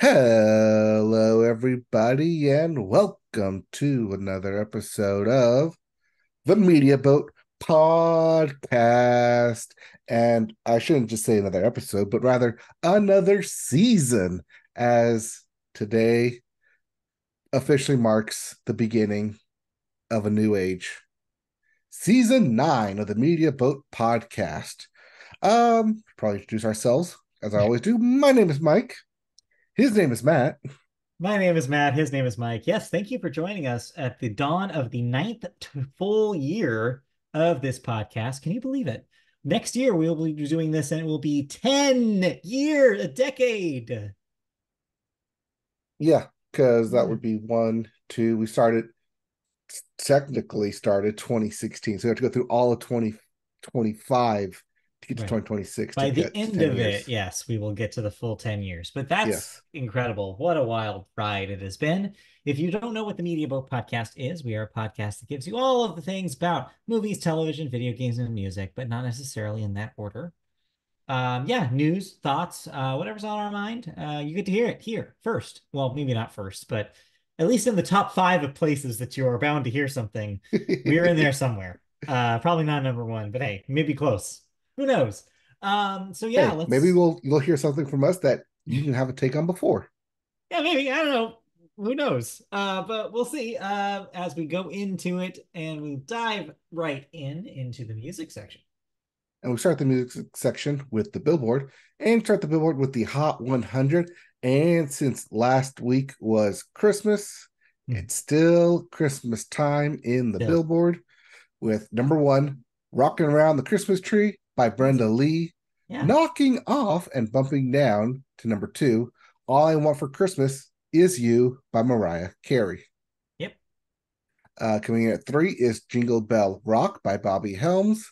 Hello, everybody, and welcome to another episode of the Media Boat Podcast. And I shouldn't just say another episode, but rather another season, as today officially marks the beginning of a new age. Season 9 of the Media Boat Podcast. Probably introduce ourselves as I always do. My name is Mike. His name is Matt. My name is Matt. His name is Mike. Yes, thank you for joining us at the dawn of the ninth full year of this podcast. Can you believe it? Next year, we will be doing this and it will be 10 years, a decade. Yeah, because that Yeah, would be one, two. We started technically started 2016, so we have to go through all of 2025 to get to right. 2026 to By the get to end 10 of it, years. yes, we will get to the full 10 years. But that's Yes. incredible. What a wild ride it has been. If you don't know what the Media Boat Podcast is, we are a podcast that gives you all of the things about movies, television, video games, and music, but not necessarily in that order. Yeah, news, thoughts, whatever's on our mind, you get to hear it here first. Well, maybe not first, but at least in the top five of places that you are bound to hear something, we're in there somewhere. Probably not number one, but hey, maybe close. Who knows? So yeah, Hey, maybe let's you'll hear something from us that you didn't have a take on before. yeah, maybe, I don't know. Who knows? But we'll see as we go into it and we dive right into the music section. And we start the music section with the Billboard and start the Billboard with the Hot 100. And since last week was Christmas, Hmm. it's still Christmas time in the Still. Billboard with number one, Rocking Around the Christmas Tree by Yes. Brenda Lee, Yeah. knocking off and bumping down to number two, All I Want for Christmas Is You by Mariah Carey. Yep. Coming in at three is Jingle Bell Rock by Bobby Helms.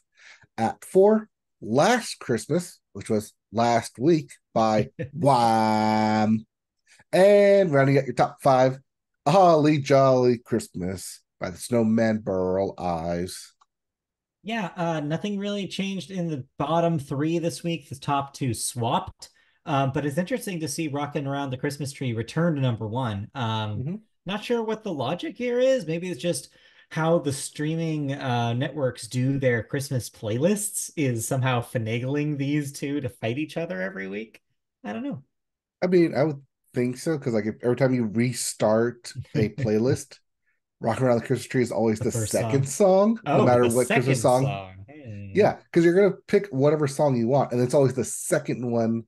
At four, Last Christmas, which was last week by Wham. And rounding out your top five, Holly Jolly Christmas by the Snowman Burl Ives. Yeah, nothing really changed in the bottom three this week. The top two swapped. But it's interesting to see Rockin' Around the Christmas Tree return to number one. Mhm. Not sure what the logic here is. Maybe it's just how the streaming networks do their Christmas playlists is somehow finagling these two to fight each other every week. I don't know. I mean, I would think so because like if every time you restart a playlist, "Rocking Around the Christmas Tree" is always The the first second song. song, no Oh, matter the what Christmas second song. song. Yeah, because you're gonna pick whatever song you want, and it's always the second one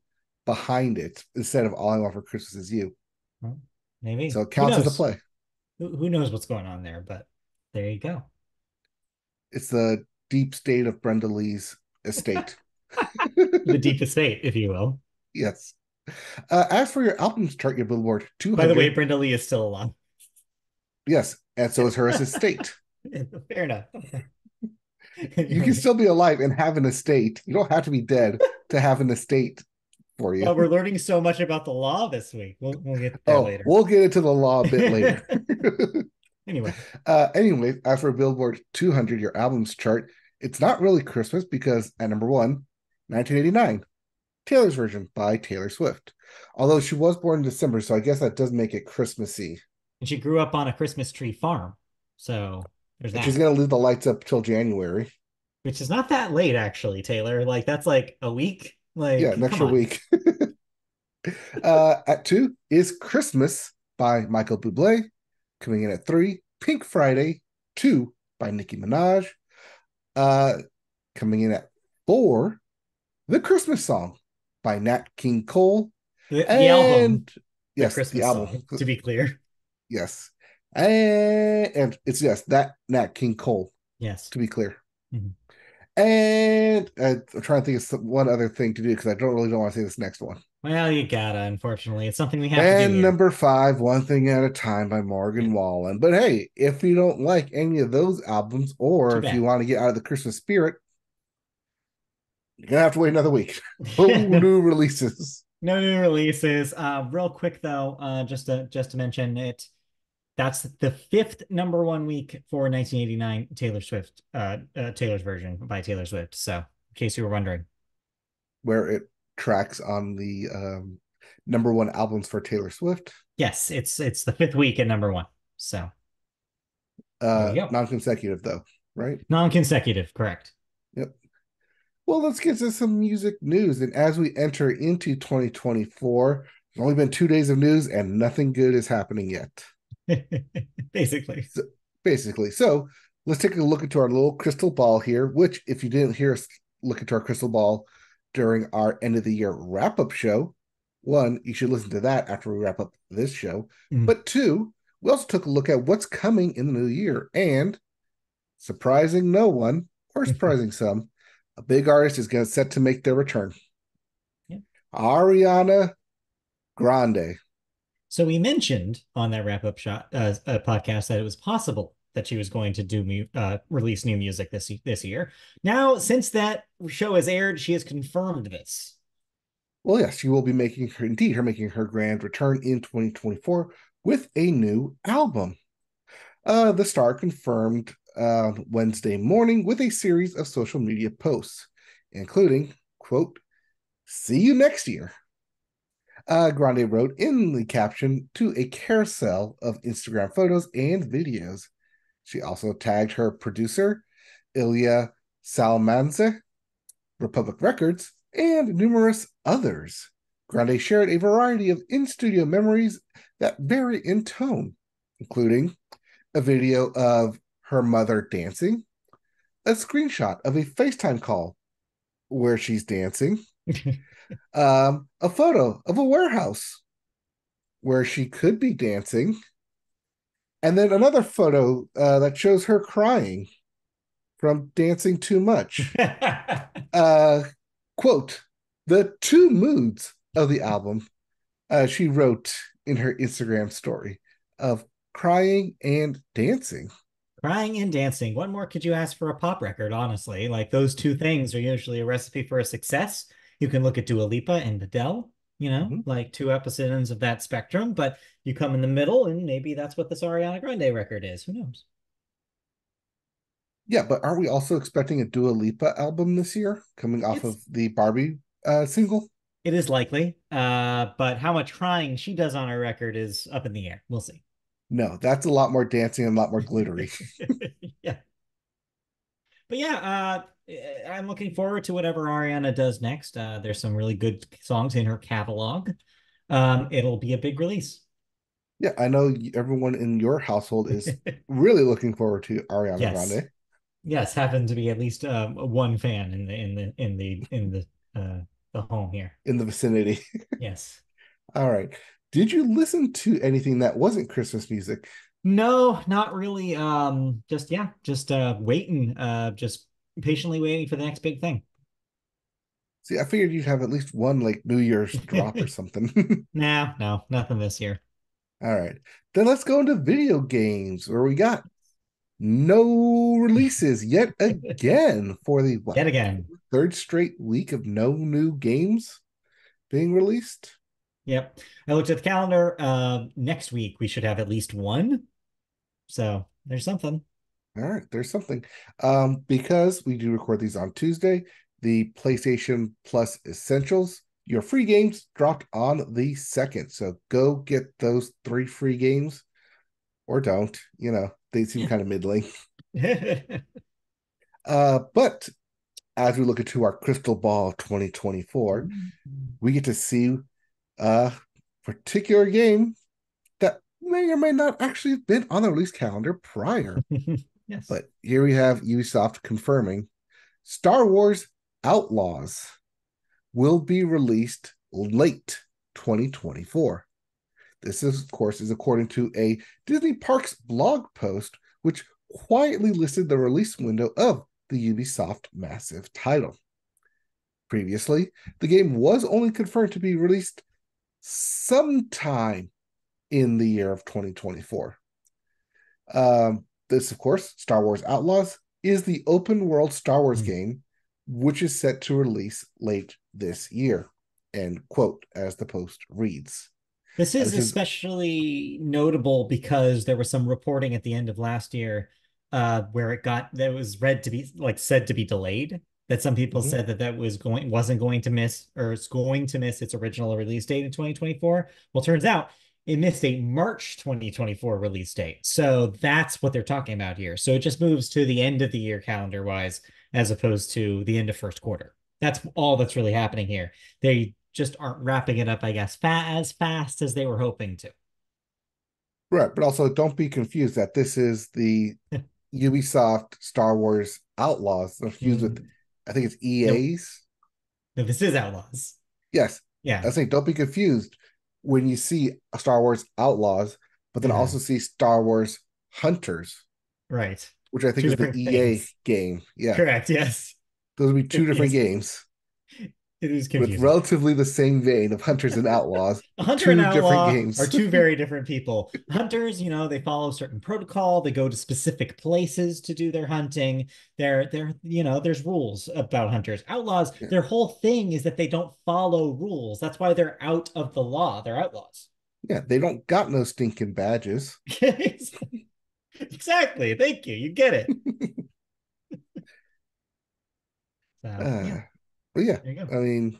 behind it instead of "All I Want for Christmas Is You." Well, So maybe. it Who counts as a knows? play. Who knows what's going on there? But there you go. It's the deep state of Brenda Lee's estate. The deepest fate, if you will. Yes. As for your albums chart, your Billboard By the way, 200, Brenda Lee is still alive. yes, and so is her estate. Fair enough. You can Anyway, still be alive and have an estate. You don't have to be dead to have an estate for you. well, we're learning so much about the law this week. We'll get there Oh, later. we'll get into the law a bit later. Anyway, Anyway, as for Billboard 200, your albums chart, it's not really Christmas because at number one, 1989, Taylor's version by Taylor Swift. Although she was born in December, so I guess that does make it Christmassy. and she grew up on a Christmas tree farm, so there's And she's that. going to leave the lights up till January. Which is not that late, actually, Taylor. Like that's like a week. Yeah, an Like, come extra on. week. At two is Christmas by Michael Bublé. Coming in at three, Pink Friday 2 by Nicki Minaj. Uh, Coming in at four, The Christmas Song by Nat King Cole. The album, And the yes, the Christmas album. song, to be clear. Yes. And it's yes, that Nat King Cole, Yes. to be clear. Mhm. And I'm trying to think of one other thing to do because I don't want to say this next one. Well, you gotta, unfortunately. It's something we have to do And here. number five, One Thing at a Time by Yeah. Morgan Wallen. But hey, if you don't like any of those albums, or Too if you bad. want to get out of the Christmas spirit, you're gonna have to wait another week. No new releases. No new releases. Real quick though, just to mention it, that's the fifth number one week for 1989 Taylor Swift, Taylor's version by Taylor Swift. So, in case you were wondering, Where it tracks on the Number one albums for Taylor Swift. Yes, it's the fifth week at number one. So there you go. Non-consecutive though, right? Non-consecutive, correct. Yep. Well, let's get to some music news. And as we enter into 2024, there's only been 2 days of news and nothing good is happening yet. Basically. So let's take a look into our little crystal ball here, which, if you didn't hear us look into our crystal ball during our end of the year wrap up show, one, you should listen to that after we wrap up this show. Mm. But two, we also took a look at what's coming in the new year. And surprising no one, or surprising some, a big artist is going to set to make their return. Yeah. Ariana Grande. So we mentioned on that wrap-up shot podcast that it was possible that she was going to release new music this year. Now, since that show has aired, she has confirmed this. Well, yes, she will be making her grand return in 2024 with a new album. The star confirmed Wednesday morning with a series of social media posts, including, quote, "See you next year." Grande wrote in the caption to a carousel of Instagram photos and videos. She also tagged her producer, Ilya Salmanze, Republic Records, and numerous others. Grande shared a variety of in studio memories that vary in tone, including a video of her mother dancing, a screenshot of a FaceTime call where she's dancing, a photo of a warehouse where she could be dancing, and then another photo that shows her crying from dancing too much. Uh, quote, "The two moods of the album," she wrote in her Instagram story, of crying and dancing. Crying and dancing. What more could you ask for a pop record, honestly? Like those two things are usually a recipe for a success. You can look at Dua Lipa and Adele, Mhm. like two opposite ends of that spectrum, but you come in the middle and maybe that's what this Ariana Grande record is. Who knows? Yeah, but aren't we also expecting a Dua Lipa album this year coming off It's of the Barbie single? it is likely. But how much crying she does on her record is up in the air. We'll see. No, that's a lot more dancing and a lot more glittery. Yeah. But yeah, I'm looking forward to whatever Ariana does next. There's some really good songs in her catalog. It'll be a big release. Yeah, I know everyone in your household is really looking forward to Ariana Yes. Grande Yes, happen to be at least one fan in the home here. in the vicinity. Yes. All right. Did you listen to anything that wasn't Christmas music? No, not really. Just yeah, just waiting, just patiently waiting for the next big thing. See, I figured you'd have at least one like New Year's drop or something. Nah, no, nothing this year. All right. Then let's go into video games where we got no releases yet again for the what, Yet again. third straight week of no new games being released. Yep. I looked at the calendar. Next week we should have at least one. So there's something. All right, there's something. Because we do record these on Tuesday, the PlayStation Plus Essentials, your free games dropped on the 2nd. So go get those 3 free games or don't. They seem kind of middling. But as we look into our crystal ball of 2024, we get to see a particular game that may or may not actually have been on the release calendar prior. Yes. But here we have Ubisoft confirming Star Wars Outlaws will be released late 2024. This is, of course, is according to a Disney Parks blog post, which quietly listed the release window of the Ubisoft massive title. Previously, the game was only confirmed to be released sometime in the year of 2024. This, of course, Star Wars Outlaws, is the open world Star Wars game, which is set to release late this year. End quote, as the post reads. This is This is especially notable because there was some reporting at the end of last year where it was read to be like said to be delayed, that some people Mhm. said that wasn't going to miss, or it's going to miss its original release date in 2024. Well, turns out it missed a March 2024 release date. So that's what they're talking about here. So it just moves to the end of the year calendar wise, as opposed to the end of first quarter. That's all that's really happening here. They just aren't wrapping it up, I guess, as fast as they were hoping to. Right, but also don't be confused that this is the Ubisoft Star Wars Outlaws, confused with, Mm, I think it's nope. EA's. No, this is Outlaws. Yes, Yeah. I say don't be confused when you see Star Wars Outlaws, but then Uh-huh. also see Star Wars Hunters, Right. which I think Two is the different EA things. game. Yeah, Correct. Yes. those would be two different Yes. games It is with confusing. relatively the same vein of Hunters and Outlaws, A but hunter and two different outlaw are games. two very different people. Hunters, they follow certain protocol. They go to specific places to do their hunting. There's rules about hunters. Outlaws, Yeah, their whole thing is that they don't follow rules. That's why they're out of the law. They're outlaws. yeah, they don't got no stinking badges. Exactly. Thank you. You get it. So, yeah, Uh, but yeah, there you go. I mean,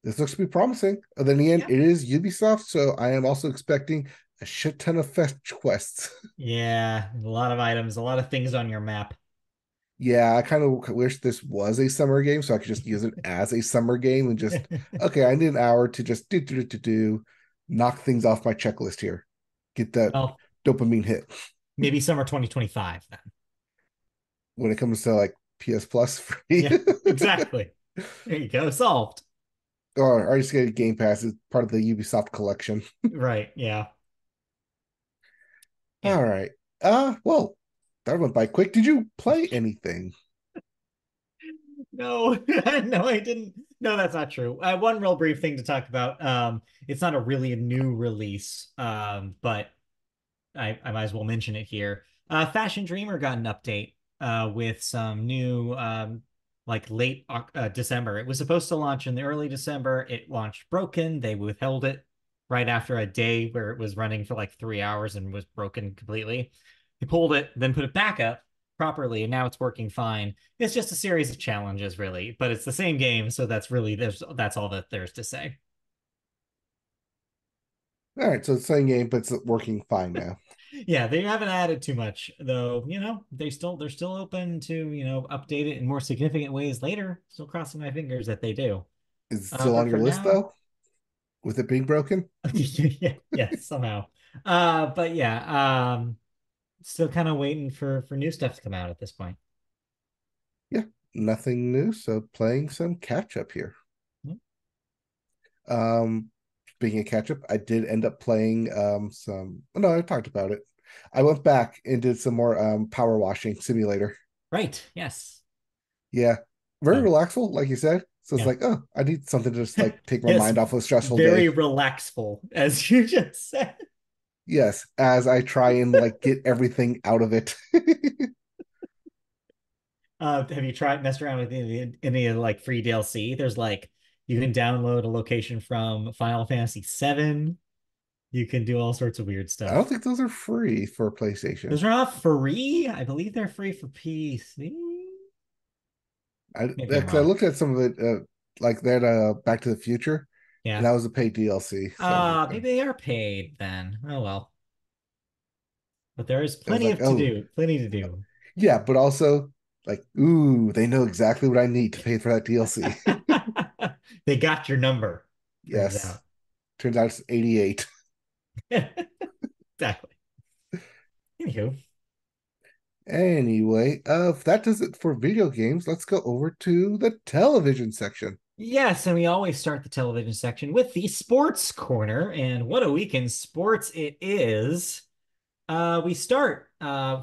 this looks to be promising. And then in the end, Yeah. it is Ubisoft, so I am also expecting a shit ton of fetch quests. Yeah. A lot of items, a lot of things on your map. Yeah, I kind of wish this was a summer game so I could just use it as a summer game and just, okay, I need an hour to just knock things off my checklist here, get that Well, dopamine hit maybe summer 2025 then. when it comes to like PS Plus free. Yeah, exactly. There you go. Solved. Or I just get a Game Pass as part of the Ubisoft collection. Right. Yeah. Yeah. All right. Well, that went by quick. Did you play anything? No, no, I didn't. No, that's not true. One real brief thing to talk about. It's not a really a new release, but I might as well mention it here. Fashion Dreamer got an update with some new like late December. It was supposed to launch in the early December. It launched broken. They withheld it right after a day where it was running for like 3 hours and was broken completely. They pulled it, then put it back up properly, and now it's working fine. It's just a series of challenges, really, but it's the same game, so that's all that there's to say. All right, so it's the same game, but it's working fine now. Yeah, they haven't added too much, though. They're still open to update it in more significant ways later. Still crossing my fingers that they do. Is it still on But your for list now, though, with it being broken? yeah, yes, somehow. But yeah, still kind of waiting for new stuff to come out at this point. Yeah, nothing new. So playing some catch up here. Hmm. Um, Speaking of catch up, I did end up playing some. Oh, no, I talked about it. I went back and did some more power washing simulator. Right. Yes. Yeah, very So relaxful, like you said. So it's yeah. like, oh, I need something to just like take my Yes. mind off of a stressful Very day. relaxful, as you just said. Yes, as I try and like get everything out of it. Have you tried messed around with any of like free DLC? There's like you can download a location from Final Fantasy VII. You can do all sorts of weird I don't stuff. think those are free for PlayStation. Those are not free. I believe they're free for PC. I Maybe I'm because I wrong. looked at some of it, like that Back to the Future, and Yeah. that was a paid DLC. So I was like, Maybe they are paid then. Oh well. But there is I was plenty like, of to oh do. Plenty to do. yeah, but also like, ooh, they know exactly what I need to pay for that DLC. They got your number. Turns Yes, out. turns out it's 88. Exactly. Anywho. Anyway, if that does it for video games, let's go over to the television section. Yes, and we always start the television section with the sports corner. And what a week in sports it is. We start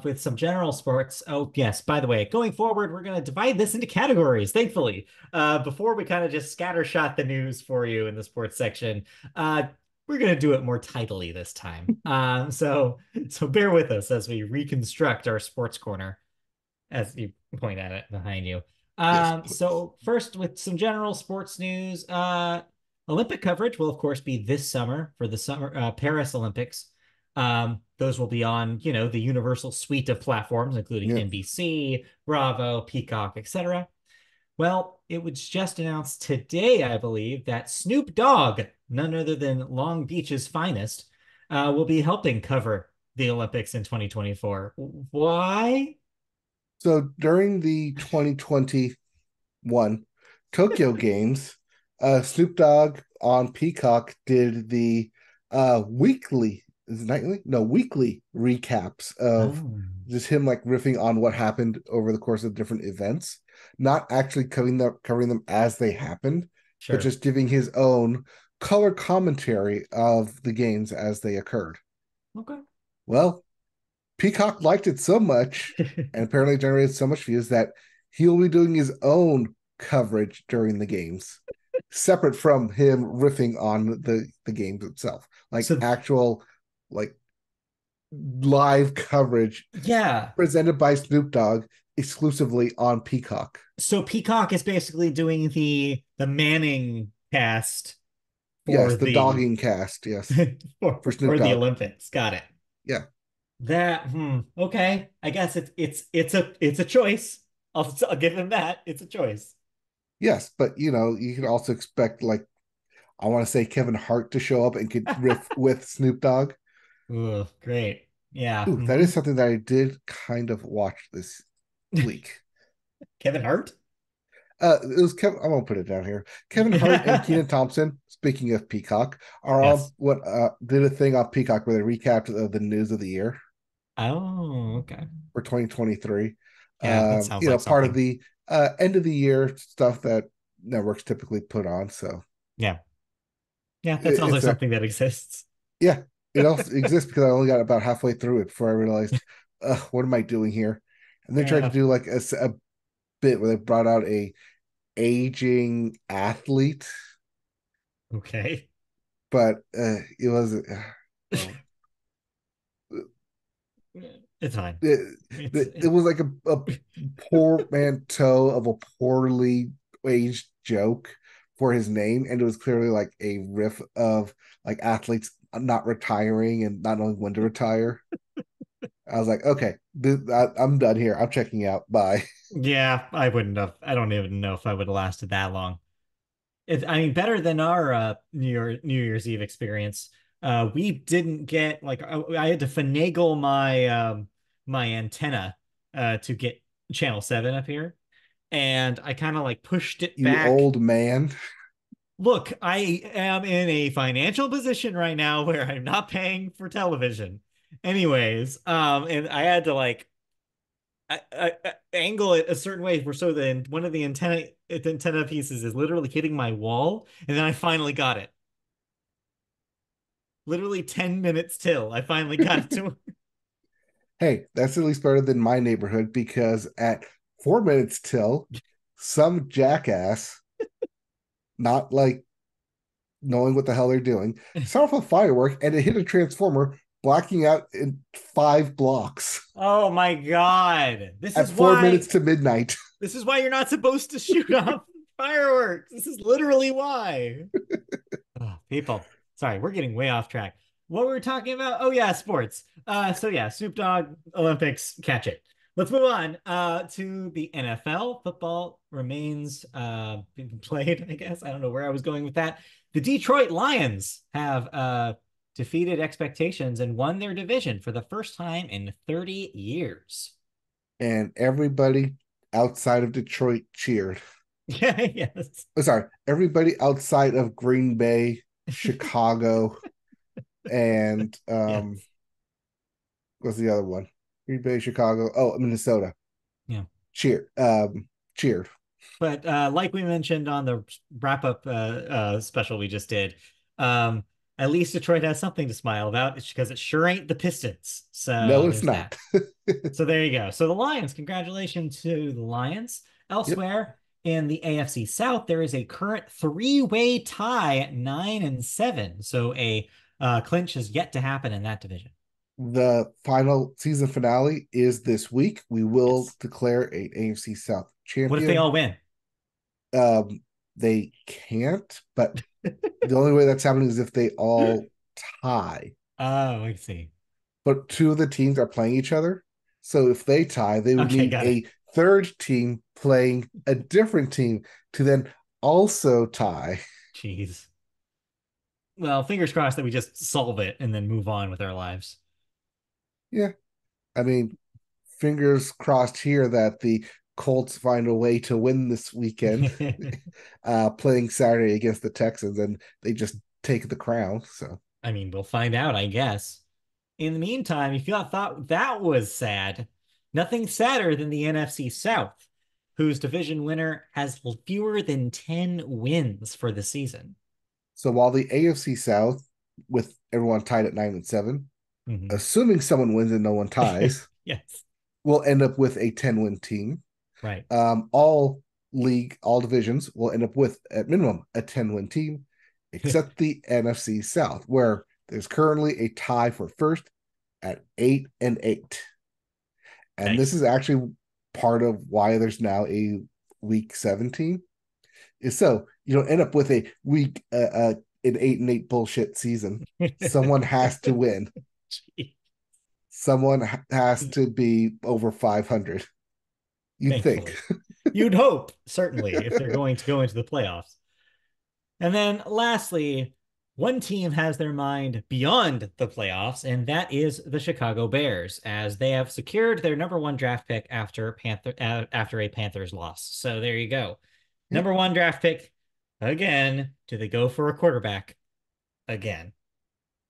with some general sports. Oh, yes, by the way, going forward, we're going to divide this into categories, thankfully. Before we kind of just scattershot the news for you in the sports section, uh, we're going to do it more tidily this time. So bear with us as we reconstruct our sports corner as you point at it behind you. Yes, please. So first with some general sports news, Olympic coverage will of course be this summer for the summer Paris Olympics. Those will be on, the universal suite of platforms, including Yeah. NBC, Bravo, Peacock, etc. Well, it was just announced today, I believe, that Snoop Dogg, none other than Long Beach's finest, will be helping cover the Olympics in 2024. Why? So during the 2021 Tokyo Games, Snoop Dogg on Peacock did the weekly, is it nightly? No, weekly recaps of Oh, just him like riffing on what happened over the course of different events, not actually covering them as they happened, but sure. just giving his own color commentary of the games as they occurred. Okay. Well, Peacock liked it so much and apparently generated so much views that he'll be doing his own coverage during the games, separate from him riffing on the games itself, like So, actual like live coverage yeah. presented by Snoop Dogg exclusively on Peacock. So Peacock is basically doing the Manning cast Yes, for the the dogging cast. Yes, for Snoop for the Dogg. Olympics. Got it. Yeah, Okay. I guess it's a choice. I'll give him that. It's a choice. yes, but you can also expect like I want to say Kevin Hart to show up and could riff with Snoop Dogg. Ooh, great. Yeah. Ooh, that is something that I did kind of watch this week. Kevin Hart? It was Kevin. I won't put it down here. Kevin Hart and Keenan Thompson. Speaking of Peacock, are on Yes. what did a thing on Peacock where they recapped the news of the year Oh, okay. for 2023. Yeah, that sounds like Part of something. the end of the year stuff that networks typically put on. So Yeah. Yeah, that sounds like it's a something that exists. yeah. It also exists because I only got about halfway through it before I realized, what am I doing here? And they Fair tried to enough. do like a bit where they brought out a aging athlete, Okay. but it was well, It's fine. it, It's it was like a poor manteau of a poorly aged joke for his name, and it was clearly like a riff of like athletes not retiring and not knowing when to retire. I was like, okay, I'm done here. I'm checking out. Bye. yeah, I wouldn't have. I don't even know if I would have lasted that long. I mean, better than our New Year's Eve experience. We didn't get like I had to finagle my antenna to get channel 7 up here, and I kind of like pushed it You back. old man. Look, I am in a financial position right now where I'm not paying for television. Anyways, and I had to like I angle it a certain way for so that one of the antenna pieces is literally hitting my wall, and then I finally got it. Literally 10 minutes till I finally got it to. Hey, that's at least better than my neighborhood because at 4 minutes till, some jackass, not like knowing what the hell they're doing, set off a firework and it hit a transformer, blacking out in 5 blocks Oh my God. This at is 4 minutes why to midnight. this is why you're not supposed to shoot off fireworks. This is literally why. Oh, people. Sorry, we're getting way off track. What were we talking about? Oh yeah, sports. So yeah, Snoop Dogg, Olympics, catch it. Let's move on to the NFL. Football remains being played, I guess. I don't know where I was going with that. The Detroit Lions have defeated expectations and won their division for the first time in 30 years. And everybody outside of Detroit cheered. Yeah, yes. Oh, sorry, everybody outside of Green Bay, Chicago, and Yes. what's the other one? Green Bay, Chicago. Oh, Minnesota. Yeah. Cheered. Cheered. But like we mentioned on the wrap up special we just did, at least Detroit has something to smile about because it sure ain't the Pistons. No, So it's there's that. not. So there you go. So the Lions, congratulations to the Lions. Yep. Elsewhere in the AFC South, there is a current three-way tie at 9-7. So a clinch is yet to happen in that division. The final season finale is this week. We will Yes. declare an AFC South What if they champion. all win? Um, they can't, but the only way that's happening is if they all tie. Oh, I see. But two of the teams are playing each other. So if they tie, they would Okay, need got it. a third team playing a different team to then also tie. Jeez. Well, fingers crossed that we just solve it and then move on with our lives. Yeah, I mean, fingers crossed here that the Colts find a way to win this weekend, playing Saturday against the Texans, and they just take the crown. So, I mean, we'll find out, I guess. In the meantime, if you thought that was sad, nothing sadder than the NFC South, whose division winner has fewer than 10 wins for the season. so while the AFC South, with everyone tied at 9-7, Mhm. assuming someone wins and no one ties, Yes, will end up with a 10-win team. right. All divisions will end up with at minimum a 10-win team, except the NFC South, where there's currently a tie for first at 8-8. And this Nice. is actually part of why there's now a week 17 is so you don't end up with a week an 8-8 bullshit season. Someone has to win. Someone has to be over 500. You'd think. Thankfully. You'd hope, certainly, if they're going to go into the playoffs. And then lastly, one team has their mind beyond the playoffs, and that is the Chicago Bears, as they have secured their number one draft pick after a Panthers loss. So there you go. Yeah, Number one draft pick again. Do they go for a quarterback again?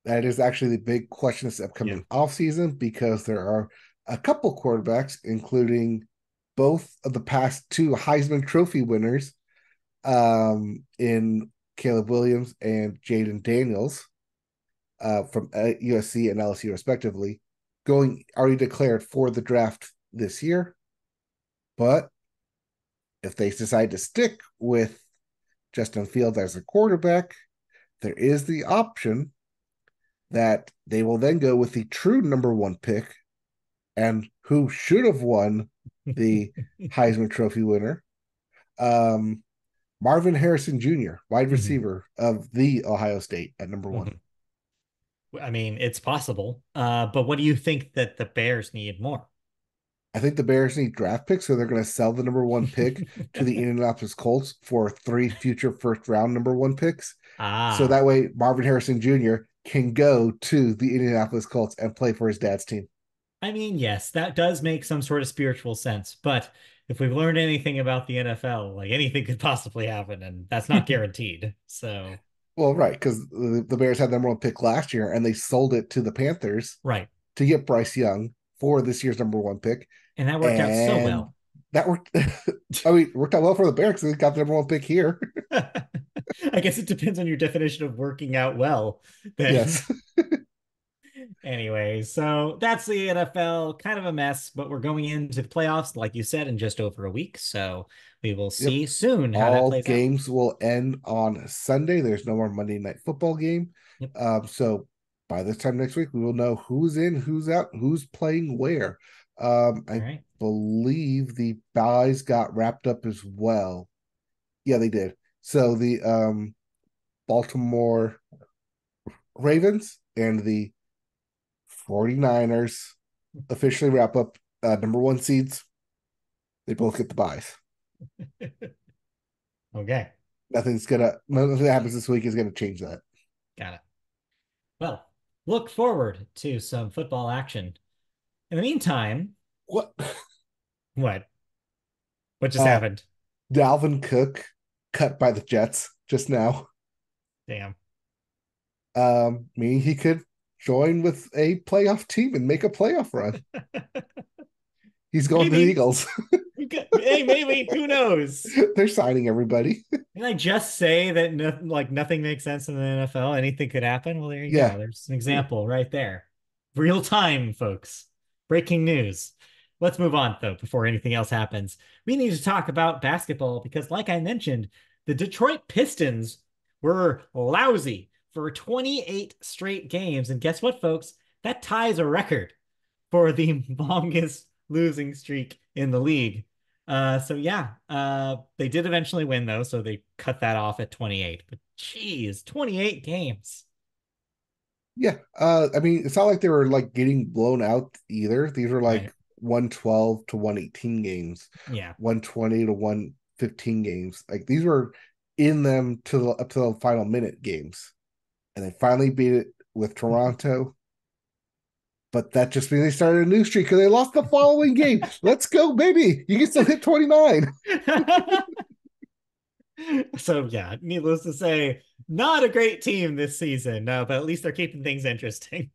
that is actually the big question this Yeah. upcoming offseason because there are a couple quarterbacks, including both of the past two Heisman Trophy winners in Caleb Williams and Jaden Daniels from USC and LSU, respectively, going already declared for the draft this year. But if they decide to stick with Justin Fields as a quarterback, there is the option that they will then go with the true number one pick and who should have won the Heisman Trophy winner, um, Marvin Harrison Jr., wide Mhm. receiver of the Ohio State at number one. Mhm. I mean, it's possible. But what do you think that the Bears need more? I think the Bears need draft picks, so they're going to sell the number one pick to the Indianapolis Colts for three future first round number one picks. So Ah, that way, Marvin Harrison Jr. can go to the Indianapolis Colts and play for his dad's team. I mean, yes, that does make some sort of spiritual sense. But if we've learned anything about the NFL, like anything could possibly happen, and that's not guaranteed. So, Well, right, because the Bears had the number one pick last year and they sold it to the Panthers right. to get Bryce Young for this year's number one pick. And that worked out so And well. that worked. I mean, worked out well for the Bears because they got the number one pick here. I guess it depends on your definition of working out well, then. Yes. Anyway, so that's the NFL. Kind of a mess, but we're going into the playoffs, like you said, in just over a week. So we will Yep. see soon how that All plays out. games will end on Sunday. There's no more Monday night football game. Yep. So by this time next week, we will know who's in, who's out, who's playing where. All I right. believe the buys got wrapped up as well. Yeah, they did. So the Baltimore Ravens and the 49ers officially wrap up number one seeds. They both get the buys. Okay. Nothing that happens this week is gonna change that. Got it. Well, look forward to some football action. In the meantime, What? what? What just Uh happened? Dalvin Cook cut by the Jets just now. Damn. Meaning he could join with a playoff team and make a playoff run. He's going to the Maybe. Eagles. Hey, maybe. Who knows? They're signing everybody. Can I just say that nothing makes sense in the NFL? Anything could happen? Well, there you go. Yeah. There's an example right there. Real time, folks. Breaking news. Let's move on, though, before anything else happens. We need to talk about basketball because, like I mentioned, the Detroit Pistons were lousy for 28 straight games. And guess what, folks? That ties a record for the longest losing streak in the league. So yeah, they did eventually win though, so they cut that off at 28. But geez, 28 games. Yeah. I mean, it's not like they were like getting blown out either. These were like Right. 112 to 118 games, Yeah. 120 to 115 games. Like these were in them to the, up to the final minute games. And they finally beat it with Toronto. But that just means they started a new streak because they lost the following game. Let's go, baby. You can still hit 29. So yeah, needless to say, not a great team this season. No, but at least they're keeping things interesting.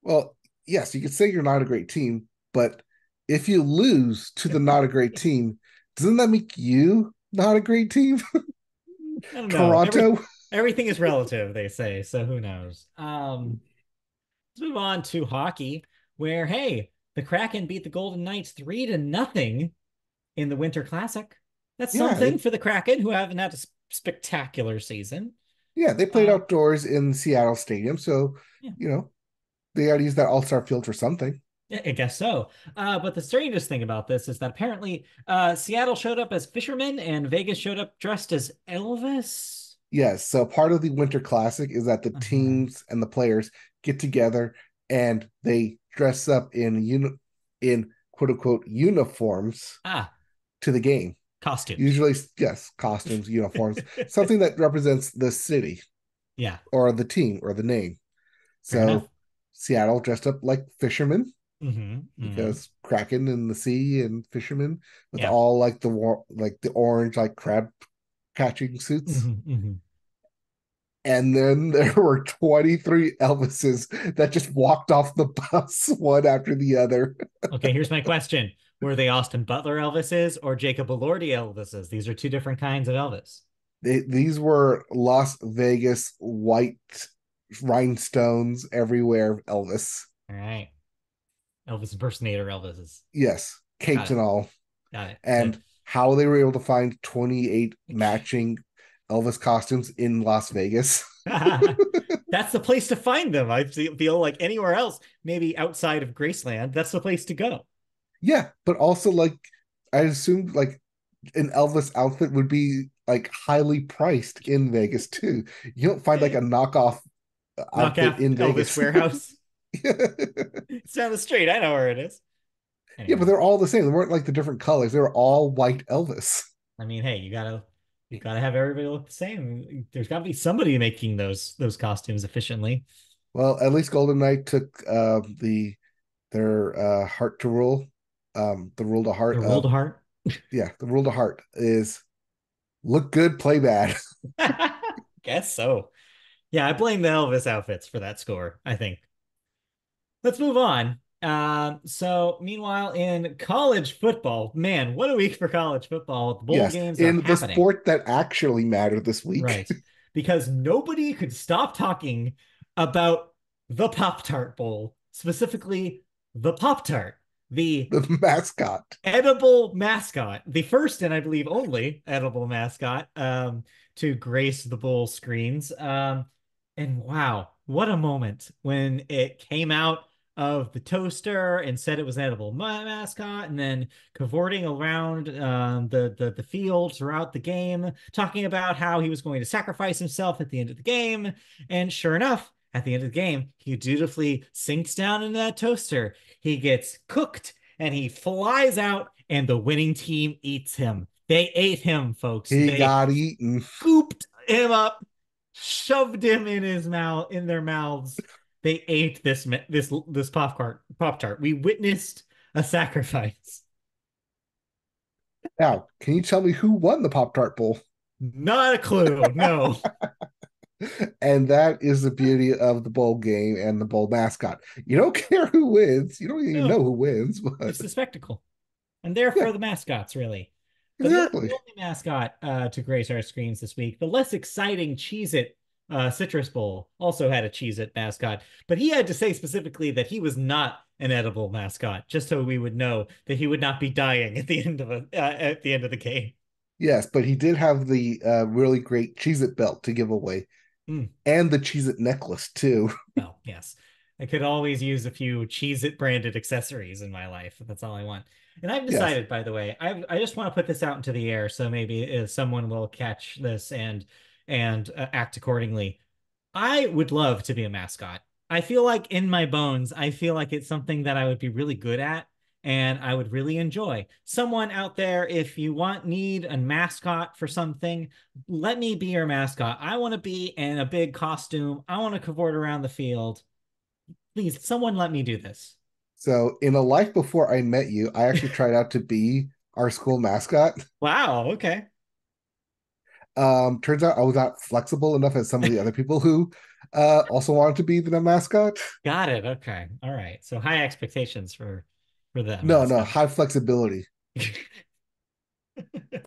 Well, yes, you could say you're not a great team, but if you lose to the not a great team, doesn't that make you not a great team? I don't know. Toronto? Everything is relative, they say. So who knows? Let's move on to hockey, where hey, the Kraken beat the Golden Knights 3-0 in the Winter Classic. That's Yeah, something for the Kraken, who haven't had a spectacular season. they played Uh, outdoors in Seattle Stadium, so yeah, you know they got to use that All Star field for something. I guess so. But the strangest thing about this is that apparently Seattle showed up as fishermen and Vegas showed up dressed as Elvis. Yes, so part of the Winter Classic is that the Uh-huh. teams and the players get together and they dress up in quote unquote uniforms Ah, to the game. costumes. Usually, yes, costumes, uniforms, something that represents the city Yeah, or the team or the name. fair enough. So Seattle dressed up like fishermen Mm-hmm. Mm-hmm. because Kraken in the sea and fishermen with Yeah. all like the orange like crab catching suits. Mm-hmm. Mm-hmm. And then there were 23 Elvises that just walked off the bus one after the other. Okay, here's my question. Were they Austin Butler Elvises or Jacob Elordi Elvises? These are two different kinds of Elvis. These were Las Vegas white rhinestones everywhere Elvis. All right. Elvis impersonator Elvises. Yes, Got capes it. and all. Got it. Good. And how they were able to find 28 matching Elvis costumes in Las Vegas. That's the place to find them. I feel like anywhere else, maybe outside of Graceland, that's the place to go. Yeah, but also like I assumed like an Elvis outfit would be like highly priced in Vegas too. You don't find like a knockoff outfit Knockoff in Elvis Vegas. Warehouse. Yeah, It's down the street. I know where it is. but Anyway, they're all the same. They weren't like the different colors. They were all white Elvis. I mean, hey, you gotta have everybody look the same. There's got to be somebody making those costumes efficiently. Well, at least Golden Knight took their heart to rule. The rule to The heart rule to of heart. yeah, the rule to heart is look good, play bad. Guess so. Yeah, I blame the Elvis outfits for that score, I think. Let's move on. So meanwhile, in college football, man, what a week for college football. The bowl Yes, games are in the happening, sport that actually mattered this week, right? Because nobody could stop talking about the Pop Tart Bowl, specifically the Pop Tart, the the mascot. edible mascot, the first and I believe only edible mascot to grace the bowl screens. And wow, what a moment when it came out of the toaster and said it was an edible mascot, and then cavorting around the field throughout the game, talking about how he was going to sacrifice himself at the end of the game. And sure enough, at the end of the game, he dutifully sinks down into that toaster. He gets cooked and he flies out, and the winning team eats him. They ate him, folks. He They got eaten. scooped him up, shoved him in his mouth, in their mouths. They ate this pop tart. We witnessed a sacrifice. Now, can you tell me who won the Pop Tart Bowl? Not a clue. No, And that is the beauty of the bowl game and the bowl mascot. You don't care who wins. You don't even no. know who wins, but It's the spectacle. And there yeah, for the mascots, really. But the exactly. only mascot to grace our screens this week, the less exciting Cheez It Citrus Bowl, also had a Cheez It mascot. But he had to say specifically that he was not an edible mascot, just so we would know that he would not be dying at the end of at the end of the game. Yes, but he did have the really great Cheez It belt to give away Mm. and the Cheez It necklace too. Oh, yes. I could always use a few Cheez It branded accessories in my life. That's all I want. And I've Yes, decided, by the way, I just want to put this out into the air so maybe someone will catch this and act accordingly. I would love to be a mascot. I feel like in my bones, I feel like it's something that I would be really good at. and I would really enjoy. Someone out there, if you need a mascot for something, let me be your mascot. I want to be in a big costume. I want to cavort around the field. Please, someone let me do this. So in a life before I met you, I actually tried out to be our school mascot. Wow, okay. Turns out I was not flexible enough as some of the other people who also wanted to be the mascot. Got it. Okay. All right. So high expectations for the No, no, mascot. high flexibility.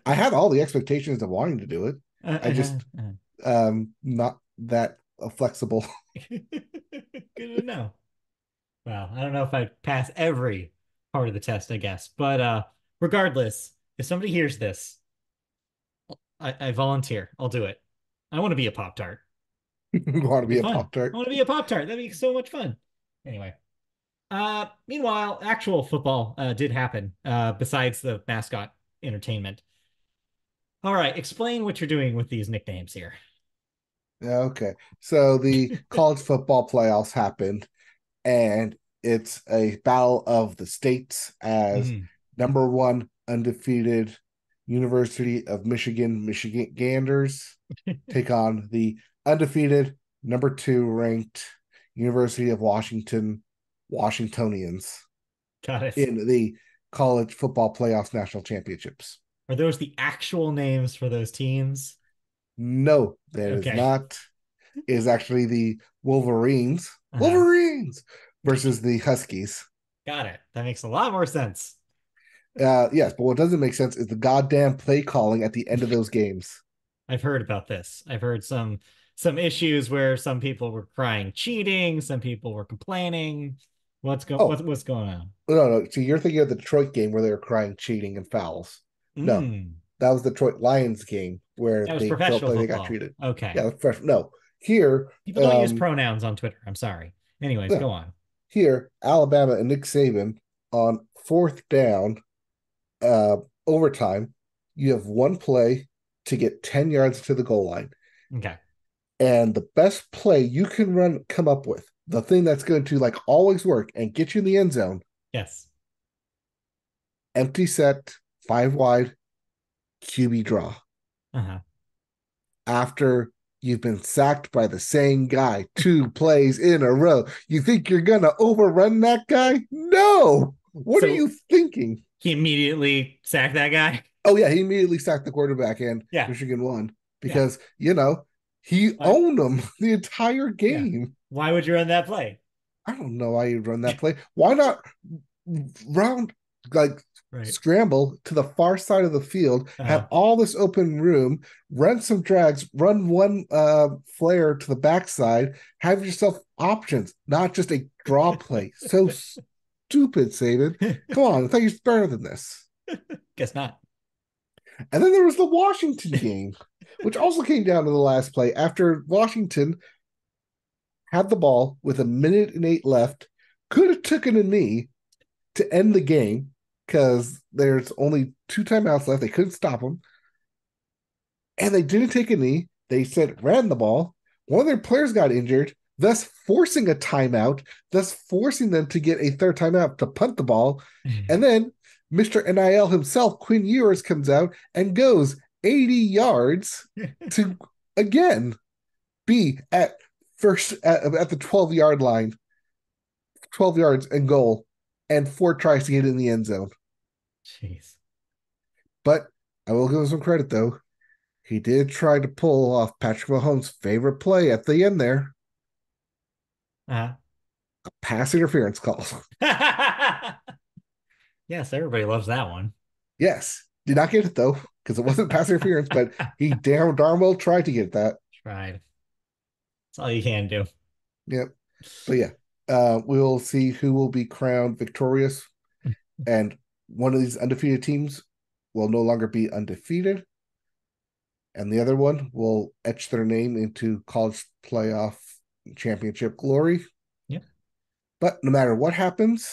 I had all the expectations of wanting to do it. I just not that flexible. Good to know. Well, I don't know if I'd pass every part of the test, I guess. But regardless, if somebody hears this, I volunteer. I'll do it. I want to be a Pop Tart. Want to It'd be be a fun. Pop I Tart. want to be a Pop Tart. That'd be so much fun. Anyway. Meanwhile, actual football did happen, besides the mascot entertainment. All right, explain what you're doing with these nicknames here. Okay. So the college football playoffs happened, and it's a battle of the states as Mm. number one undefeated University of Michigan Ganders take on the undefeated number two ranked University of Washingtonians Got it. in the college football playoffs national championships. Are those the actual names for those teams? No, that is Okay. not. It is actually the Wolverines. Uh-huh. Wolverines versus the Huskies. Got it. That makes a lot more sense. Yes, but what doesn't make sense is the goddamn play calling at the end of those games. I've heard about this. I've heard some issues where some people were crying cheating, some people were complaining. Oh, What's going on? no, no. So you're thinking of the Detroit game where they were crying cheating and fouls. No, Mm. that was the Detroit Lions game where That was they felt professional like they got football. treated. Okay. Yeah, that's fresh. No, here, People don't use pronouns on Twitter. I'm sorry. Anyways, no, go on. here, Alabama and Nick Saban on fourth down, uh, overtime. You have one play to get 10 yards to the goal line. Okay. And the best play you can come up with, the thing that's going to like always work and get you in the end zone, Yes. empty set, five wide, QB draw. Uh-huh. After you've been sacked by the same guy 2 plays in a row, you think you're going to overrun that guy? No. What are So you thinking? he immediately sacked that guy. Oh, yeah, he immediately sacked the quarterback and Yeah. Michigan won Yeah. because, he Why? owned them the entire Yeah. game. Why would you run that play? I don't know why you run that play. Why not round like Right. scramble to the far side of the field, have Uh, all this open room, run some drags, run one flare to the backside, have yourself options, not just a draw play. So stupid, Saban. Come on, I thought you were better than this. guess not. And then there was the Washington game, which also came down to the last play after Washington had the ball with 1:08 left, could have taken a knee to end the game because there's only 2 timeouts left. They couldn't stop them. And they didn't take a knee. They said ran the ball. One of their players got injured, thus forcing a timeout, thus forcing them to get a third timeout to punt the ball. And then Mr. NIL himself, Quinn Ewers, comes out and goes 80 yards to again be at the 12-yard line, 12 yards and goal, and 4 tries to get in the end zone. Jeez. But I will give him some credit, though. He did try to pull off Patrick Mahomes' favorite play at the end there, Uh-huh. a pass interference call. Yes, everybody loves that one. Yes, did not get it, though, because it wasn't pass interference, but he darn well tried to get that. Tried. That's all you can do. Yep. But yeah, we'll see who will be crowned victorious. And one of these undefeated teams will no longer be undefeated. And the other one will etch their name into college playoff championship glory. Yeah. But no matter what happens,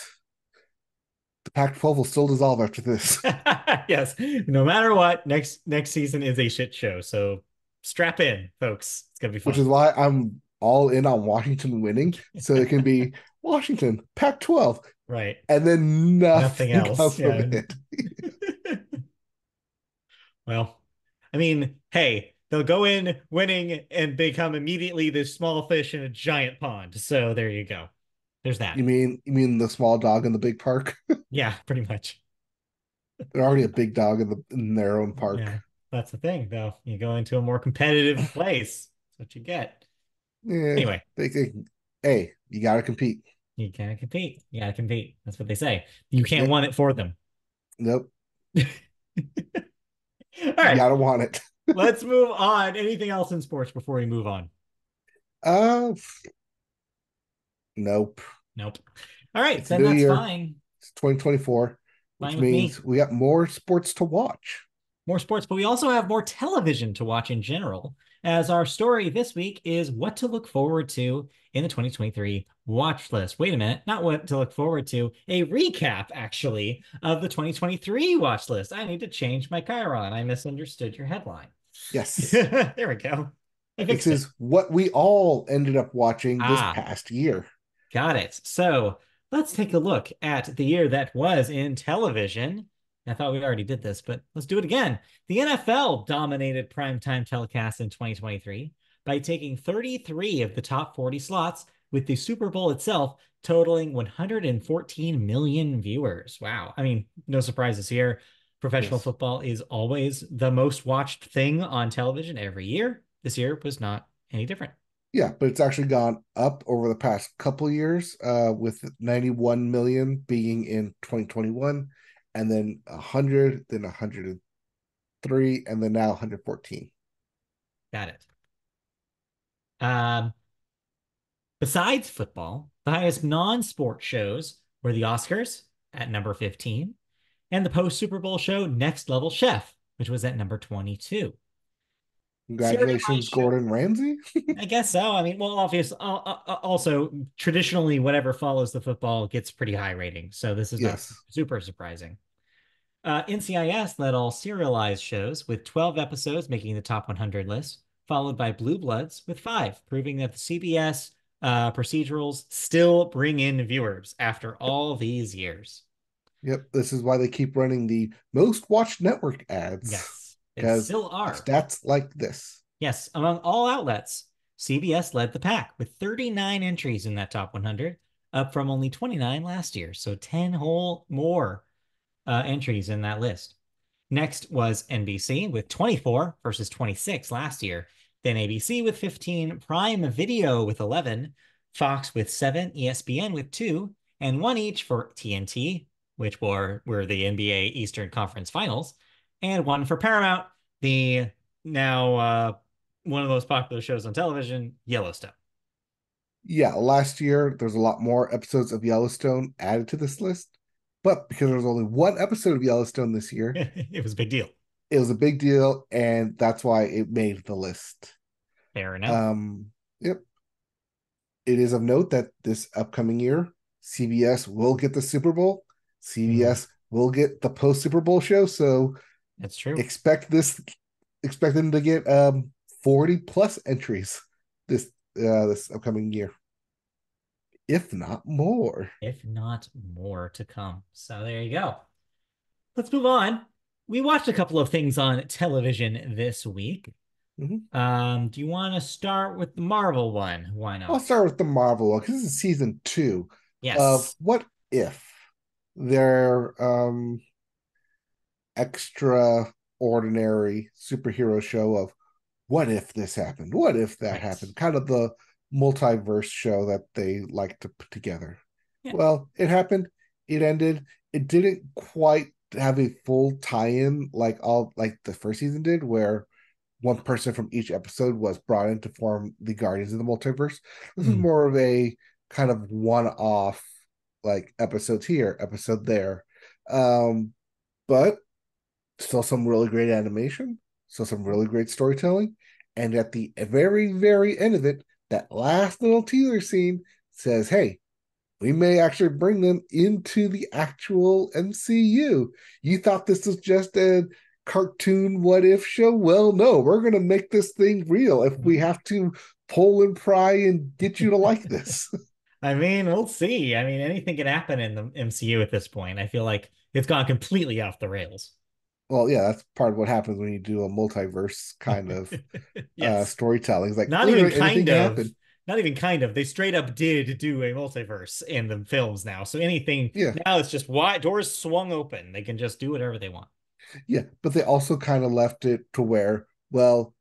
the Pac-12 will still dissolve after this. Yes. No matter what, next season is a shit show. So strap in, folks. It's gonna be Which fun. is why I'm all in on Washington winning, so it can be Washington, Pac-12, Right. and then Nothing nothing else. comes of Yeah. it. Well, I mean, hey, they'll go in winning and become immediately this small fish in a giant pond. So there you go. There's that. You mean the small dog in the big park? Yeah, pretty much. They're already a big dog in their own park. Yeah, that's the thing, though. You go into a more competitive place. That's what you get. Yeah, Anyway, they hey, you got to compete. you gotta compete. You gotta compete. That's what they say. You can't Yep. want it for them. Nope. All You right, got to want it. let's move on. Anything else in sports before we move on? Uh, nope. Nope. All right, It's a then new that's year. fine. It's 2024, Fine which with me. means we got more sports to watch. More sports, but we also have more television to watch in general, as our story this week is what to look forward to in the 2023 watch list. Wait a minute, not what to look forward to, a recap, actually, of the 2023 watch list. I need to change my Chiron. I misunderstood your headline. Yes. There we go. I This fixed it. is what we all ended up watching this Ah, past year. got it. So let's take a look at the year that was in television. I thought we already did this, but let's do it again. The NFL dominated primetime telecasts in 2023 by taking 33 of the top 40 slots, with the Super Bowl itself totaling 114 million viewers. Wow. I mean, no surprises here. Professional Yes. football is always the most watched thing on television every year. This year was not any different. Yeah, but it's actually gone up over the past couple years, with 91 million being in 2021, and then 100, then 103, and then now 114. Got it. Um, Besides football, the highest non-sport shows were the Oscars at number 15 and the post-Super Bowl show Next Level Chef, which was at number 22. Congratulations, Serialized show, Gordon Ramsay. I guess so. I mean, well, obviously, also traditionally, whatever follows the football gets pretty high ratings. So this is not Yes. super surprising. NCIS led all serialized shows with 12 episodes making the top 100 list, followed by Blue Bloods with 5, proving that the CBS procedurals still bring in viewers after all these years. Yep. This is why they keep running the most watched network ads, Yes, they because still of are. stats like this. Yes, among all outlets, CBS led the pack with 39 entries in that top 100, up from only 29 last year. So 10 whole more entries in that list. Next was NBC with 24 versus 26 last year. Then ABC with 15, Prime Video with 11, Fox with 7, ESPN with 2, and one each for TNT, which were the NBA Eastern Conference Finals, and one for Paramount, the now one of the most popular shows on television, Yellowstone. Yeah, last year there's a lot more episodes of Yellowstone added to this list, but because there's only one episode of Yellowstone this year, It was a big deal. it was a big deal, and that's why it made the list. Fair enough. Yep. It is of note that this upcoming year, CBS will get the Super Bowl. Mm, CBS will get the post Super Bowl show. So that's true. expect this, expect them to get 40 plus entries this this upcoming year, if not more. If not more to come. So there you go. Let's move on. We watched a couple of things on television this week. Mhm. Do you want to start with the Marvel one? Why I'll not? start with the Marvel one because this is season 2 of Yes. What If, their extraordinary superhero show of what if this happened? What if that Right. happened? Kind of the multiverse show that they like to put together. Yeah. Well, it happened. It ended. It didn't quite have a full tie-in like the first season did, where one person from each episode was brought in to form the Guardians of the Multiverse. This is Mm. more of a kind of one-off, like episodes here, episode there. Um, but still some really great animation, still some really great storytelling. And at the very, very end of it, that last little teaser scene says, hey, we may actually bring them into the actual MCU. You thought this was just a cartoon what if show? Well, no, we're going to make this thing real if we have to pull and pry and get you to like this. I mean, we'll see. I mean, anything can happen in the MCU at this point. I feel like it's gone completely off the rails. Well, yeah, that's part of what happens when you do a multiverse kind of Yes. storytelling. It's like Not even literally anything kind can of. happen. Not even kind of. They straight up did do a multiverse in the films now. So anything Yeah, now it's just wide doors swung open. They can just do whatever they want. yeah, but they also kind of left it to where, well,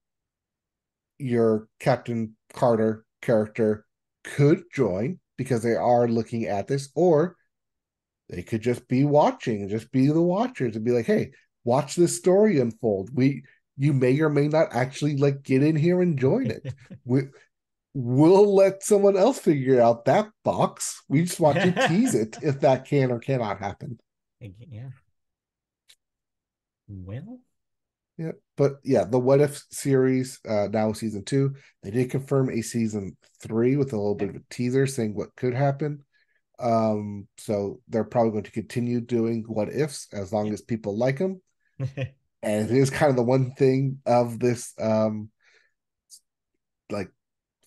your Captain Carter character could join because they are looking at this, or they could just be watching and just be the watchers and be like, hey, watch this story unfold. You may or may not actually like get in here and join it. We'll let someone else figure out that box. We just want you to tease it if that can or cannot happen. Yeah. Well, Yeah, but yeah, the What If series, now season two, they did confirm a season three with a little bit okay. of a teaser saying what could happen. So they're probably going to continue doing what ifs as long as people like them. And it is kind of the one thing of this, like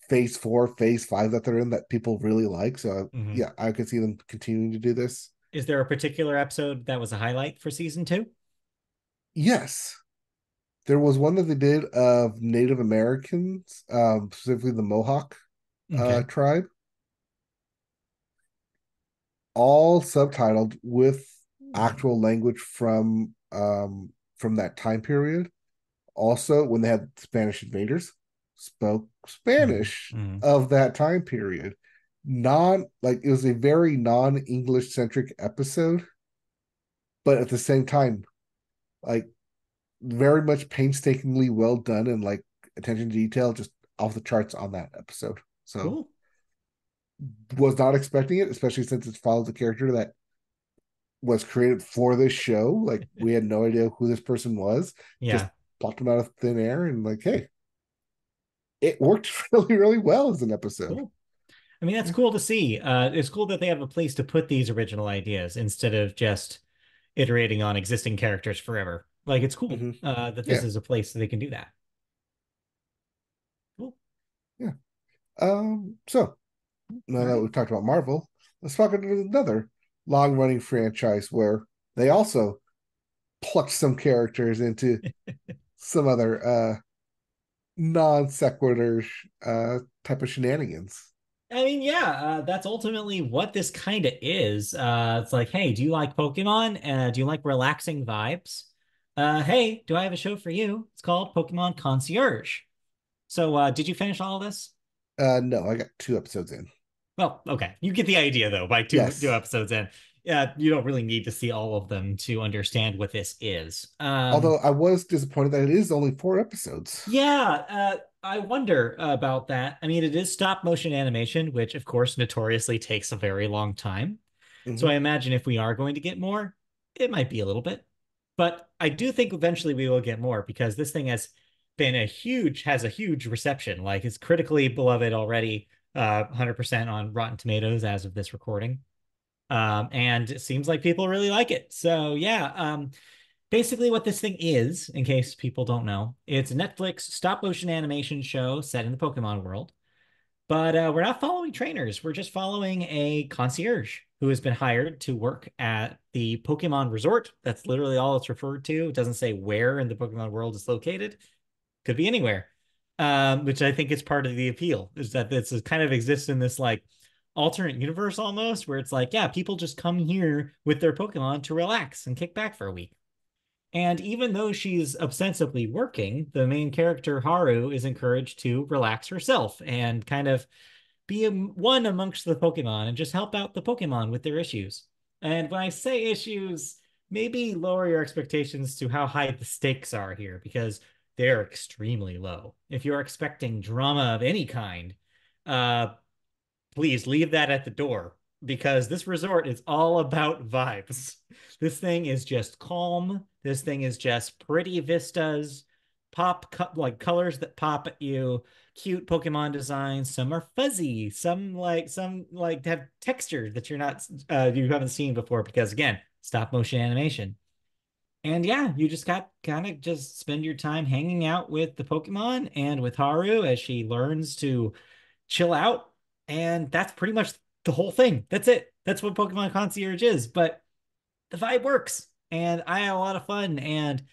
phase four, phase five that they're in that people really like. So Mhm. yeah, I could see them continuing to do this. Is there a particular episode that was a highlight for season two? Yes, there was one that they did of Native Americans, specifically the Mohawk Okay. tribe, all subtitled with Hmm. actual language from that time period. Also, when they had Spanish invaders, spoke Hmm. Spanish Hmm. of that time period. Non like it was a very non-English centric episode, but at the same time, like very much painstakingly well done and like attention to detail just off the charts on that episode. So Cool. was not expecting it, especially since it follows a character that was created for this show. Like we had no idea who this person was, just Yeah. plucked him out of thin air and like, hey, it worked really, really well as an episode. Cool. I mean, that's cool to see. It's cool that they have a place to put these original ideas instead of just iterating on existing characters forever. Like, it's cool Mm-hmm. that this Yeah, is a place that they can do that. Cool. yeah. So All now that right. we've talked about Marvel, let's talk about another long-running franchise where they also plucked some characters into some other non sequitur type of shenanigans. I mean, yeah, that's ultimately what this kind of is. It's like, hey, do you like Pokemon? Do you like relaxing vibes? Hey, do I have a show for you? It's called Pokemon Concierge. So, did you finish all of this? No, I got two episodes in. Well, okay. You get the idea though, by two Yes. episodes in. Yeah, you don't really need to see all of them to understand what this is. Although I was disappointed that it is only four episodes. Yeah, I wonder about that. I mean, it is stop motion animation, which of course notoriously takes a very long time. So I Mm-hmm. imagine if we are going to get more, it might be a little bit. But I do think eventually we will get more because this thing has a huge reception. Like it's critically beloved already, 100% on Rotten Tomatoes as of this recording. And it seems like people really like it. So yeah, basically what this thing is, in case people don't know, it's a Netflix stop motion animation show set in the Pokemon world. But we're not following trainers. We're just following a concierge who has been hired to work at the Pokemon Resort. That's literally all it's referred to. It doesn't say where in the Pokemon world it's located. Could be anywhere. Which I think is part of the appeal, is that this is kind of exists in this like alternate universe almost, where it's like, yeah, people just come here with their Pokemon to relax and kick back for a week. And even though she's ostensibly working, the main character, Haru, is encouraged to relax herself and kind of be one amongst the Pokemon and just help out the Pokemon with their issues. And when I say issues, maybe lower your expectations to how high the stakes are here because they're extremely low. If you're expecting drama of any kind, uh, please leave that at the door because this resort is all about vibes. This thing is just calm. This thing is just pretty vistas, like colors that pop at you, cute Pokemon designs. Some are fuzzy, some like have textures that you haven't seen before because again, stop motion animation. And yeah, you just got kind of just spend your time hanging out with the Pokemon and with Haru as she learns to chill out. And that's pretty much the whole thing. That's it. That's what Pokemon Concierge is. But the vibe works, and I had a lot of fun, and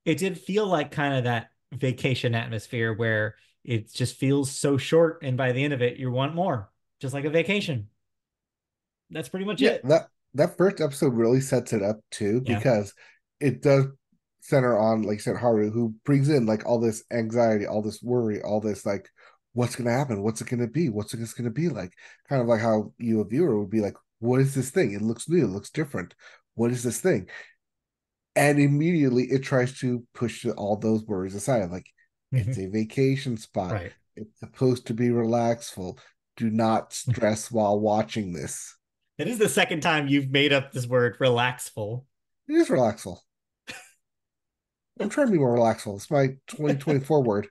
it did feel like kind of that vacation atmosphere where it just feels so short, and by the end of it, you want more, just like a vacation. That's pretty much Yeah, it. that first episode really sets it up too, Yeah. because it does center on, like you said, Haru, who brings in like all this anxiety, all this worry, all this like, what's gonna happen? What's it gonna be? What's it gonna be like? Kind of like how you, a viewer, would be like, what is this thing? It looks new, it looks different. What is this thing? And immediately it tries to push all those worries aside. Like, it's a vacation spot. Right. It's supposed to be relaxful. Do not stress while watching this. It is the second time you've made up this word relaxful. It is relaxful. I'm trying to be more relaxful. It's my 2024 word.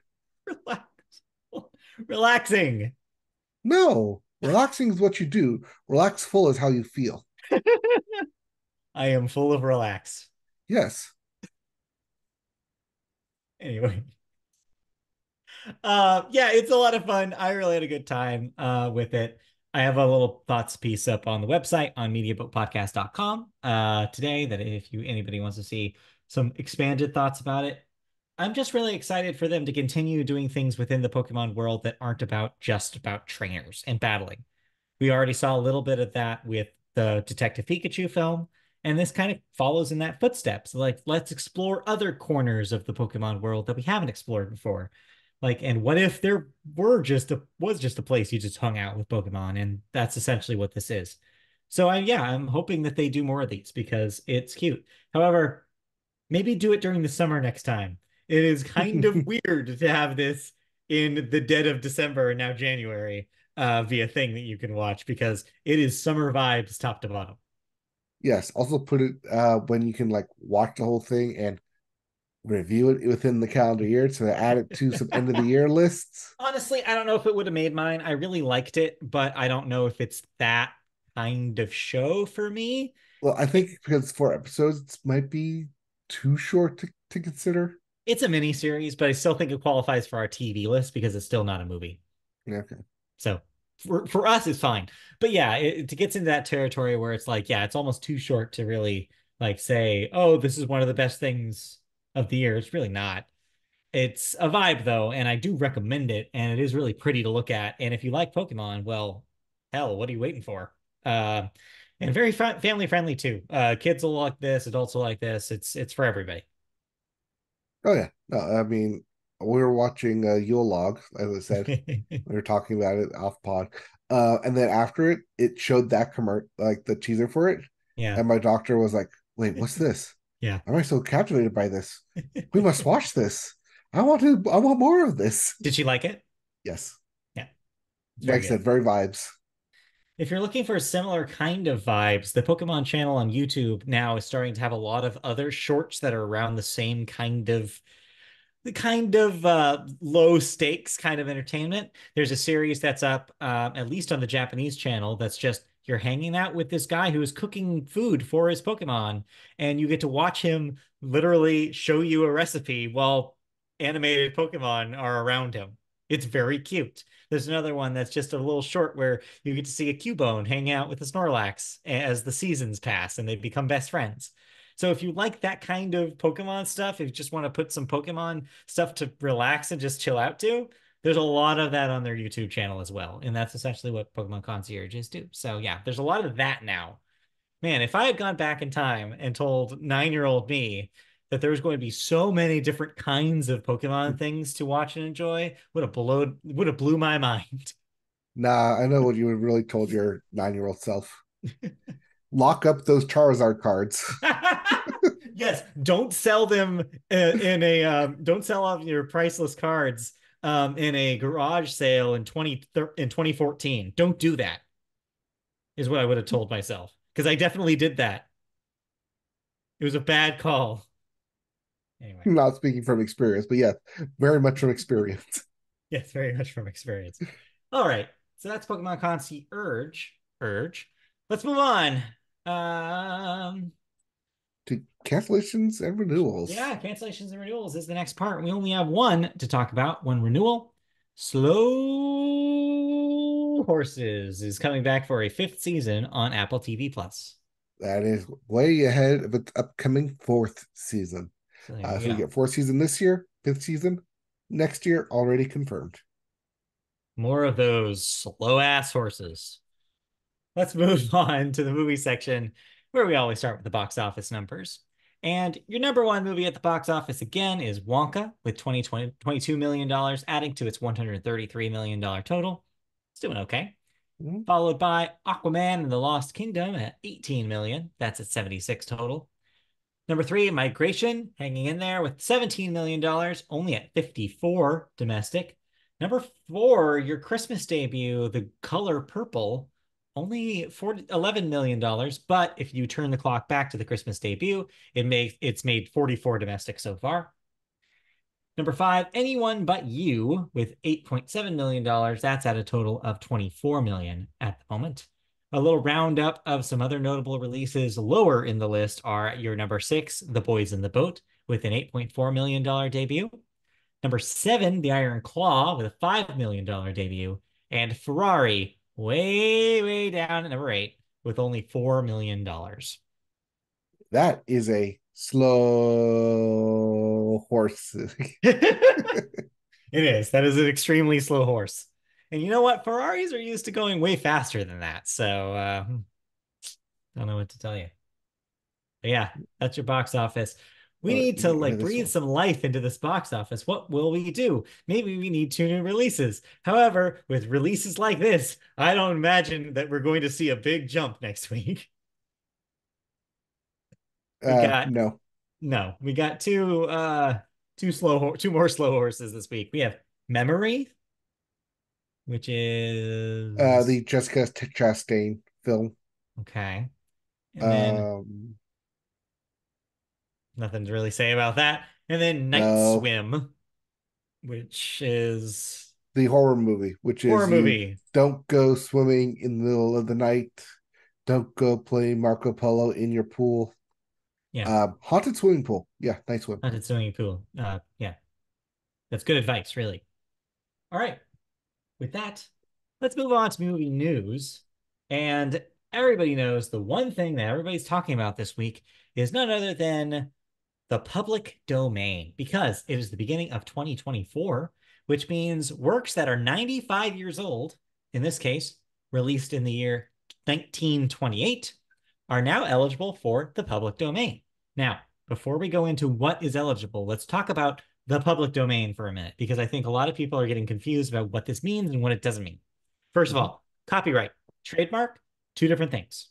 Relaxful. Relaxing. No, relaxing is what you do. Relaxful is how you feel. I am full of relax. Yes. Anyway, yeah, it's a lot of fun. I really had a good time with it. I have a little thoughts piece up on the website on mediabookpodcast.com today that if you anybody wants to see some expanded thoughts about it. I'm just really excited for them to continue doing things within the Pokemon world that aren't about just about trainers and battling. We already saw a little bit of that with the Detective Pikachu film, and this kind of follows in that footsteps. Like, let's explore other corners of the Pokemon world that we haven't explored before. Like, and what if there was just a place you just hung out with Pokemon, and that's essentially what this is. So I'm hoping that they do more of these because it's cute. However, maybe do it during the summer next time. It is kind of weird to have this in the dead of December and now January via thing that you can watch because it is summer vibes top to bottom. Yes. Also put it when you can like watch the whole thing and review it within the calendar year, to add it to some end of the year lists. Honestly, I don't know if it would have made mine. I really liked it, but I don't know if it's that kind of show for me. Well, I It, think because 4 episodes it might be too short to consider. it's a mini series, but I still think it qualifies for our TV list because it's still not a movie. Yeah, okay. So for us, it's fine. But yeah, it gets into that territory where it's like, yeah, it's almost too short to really like say, oh, this is one of the best things of the year. It's really not. It's a vibe though, and I do recommend it, and it is really pretty to look at. And if you like Pokemon, well, hell, what are you waiting for? Uh, and very family friendly too. Kids will like this, adults will like this. It's for everybody. Oh yeah. No, I mean, we were watching Yule Log, as I said. We were talking about it off pod. And then after it, it showed that commercial, like the teaser for it. Yeah, And my doctor was like, wait, what's this? yeah. Why am I so captivated by this? We must watch this. I want more of this. Did she like it? Yes. Yeah, it's Like very I good. said, very vibes. If you're looking for a similar kind of vibes, the Pokemon channel on YouTube now is starting to have a lot of other shorts that are around the same kind of low stakes kind of entertainment. There's a series that's up, at least on the Japanese channel, that's just you're hanging out with this guy who is cooking food for his Pokemon, and you get to watch him literally show you a recipe while animated Pokemon are around him. It's very cute. There's another one that's just a little short where you get to see a Cubone hang out with a Snorlax as the seasons pass and they become best friends. So if you like that kind of Pokemon stuff, if you just want to put some Pokemon stuff to relax and just chill out to, there's a lot of that on their YouTube channel as well. And that's essentially what Pokemon Concierge is too. So yeah, there's a lot of that now. Man, if I had gone back in time and told 9-year-old me that there was going to be so many different kinds of Pokemon things to watch and enjoy, would have blew my mind. Nah, I know what you would really told your 9-year-old self. Lock up those Charizard cards. Yes, don't sell them in a don't sell off your priceless cards in a garage sale in 2014. Don't do that, is what I would have told myself. Because I definitely did that. It was a bad call. Anyway, Not speaking from experience, but yeah, very much from experience. yes, very much from experience. All right. So that's Pokemon Concierge. Urge. Let's move on. Um, To cancellations and renewals. Yeah, cancellations and renewals is the next part. We only have one to talk about, one renewal. Slow Slow Horses is coming back for a fifth season on Apple TV Plus. That is way ahead of its upcoming fourth season. So there you So we go. get fourth season this year, fifth season next year, already confirmed. More of those slow ass horses. Let's move on to the movie section where we always start with the box office numbers. And your number one movie at the box office again is Wonka with $22 million, adding to its $133 million total. It's doing okay. Mhm. Followed by Aquaman and the Lost Kingdom at 18 million. That's at 76 total. Number three, Migration, hanging in there with $17 million, only at 54 domestic. Number four, your Christmas debut, The Color Purple, only $11 million. But if you turn the clock back to the Christmas debut, it's made 44 domestic so far. Number five, Anyone But You with $8.7 million. That's at a total of 24 million at the moment. A little roundup of some other notable releases lower in the list are your number six, The Boys in the Boat, with an $8.4 million debut. Number seven, The Iron Claw, with a $5 million debut. And Ferrari, way, way down at number eight, with only $4 million. That is a slow horse. It is. That is an extremely slow horse. And you know what? Ferraris are used to going way faster than that. So, don't know what to tell you. But yeah, that's your box office. We Let need me to get rid like of this breathe one. some life into this box office. What will we do? Maybe we need two new releases. However, with releases like this, I don't imagine that we're going to see a big jump next week. We got No. no, we got two more slow horses this week. We have Memory, which The is Jessica Chastain film. okay. And then Um, nothing to really say about that. And then Night no, Swim, which is the horror movie, which horror is you movie. don't go swimming in the middle of the night, don't go play Marco Polo in your pool. Yeah, Haunted swimming pool. Yeah, nice one. haunted swimming pool. Yeah, that's good advice, really. All right, with that, let's move on to movie news. And everybody knows the one thing that everybody's talking about this week is none other than the public domain because it is the beginning of 2024, which means works that are 95 years old, in this case, released in the year 1928, are now eligible for the public domain. Now, before we go into what is eligible, let's talk about the public domain for a minute because I think a lot of people are getting confused about what this means and what it doesn't mean. First of Mhm. all, copyright, trademark, two different things.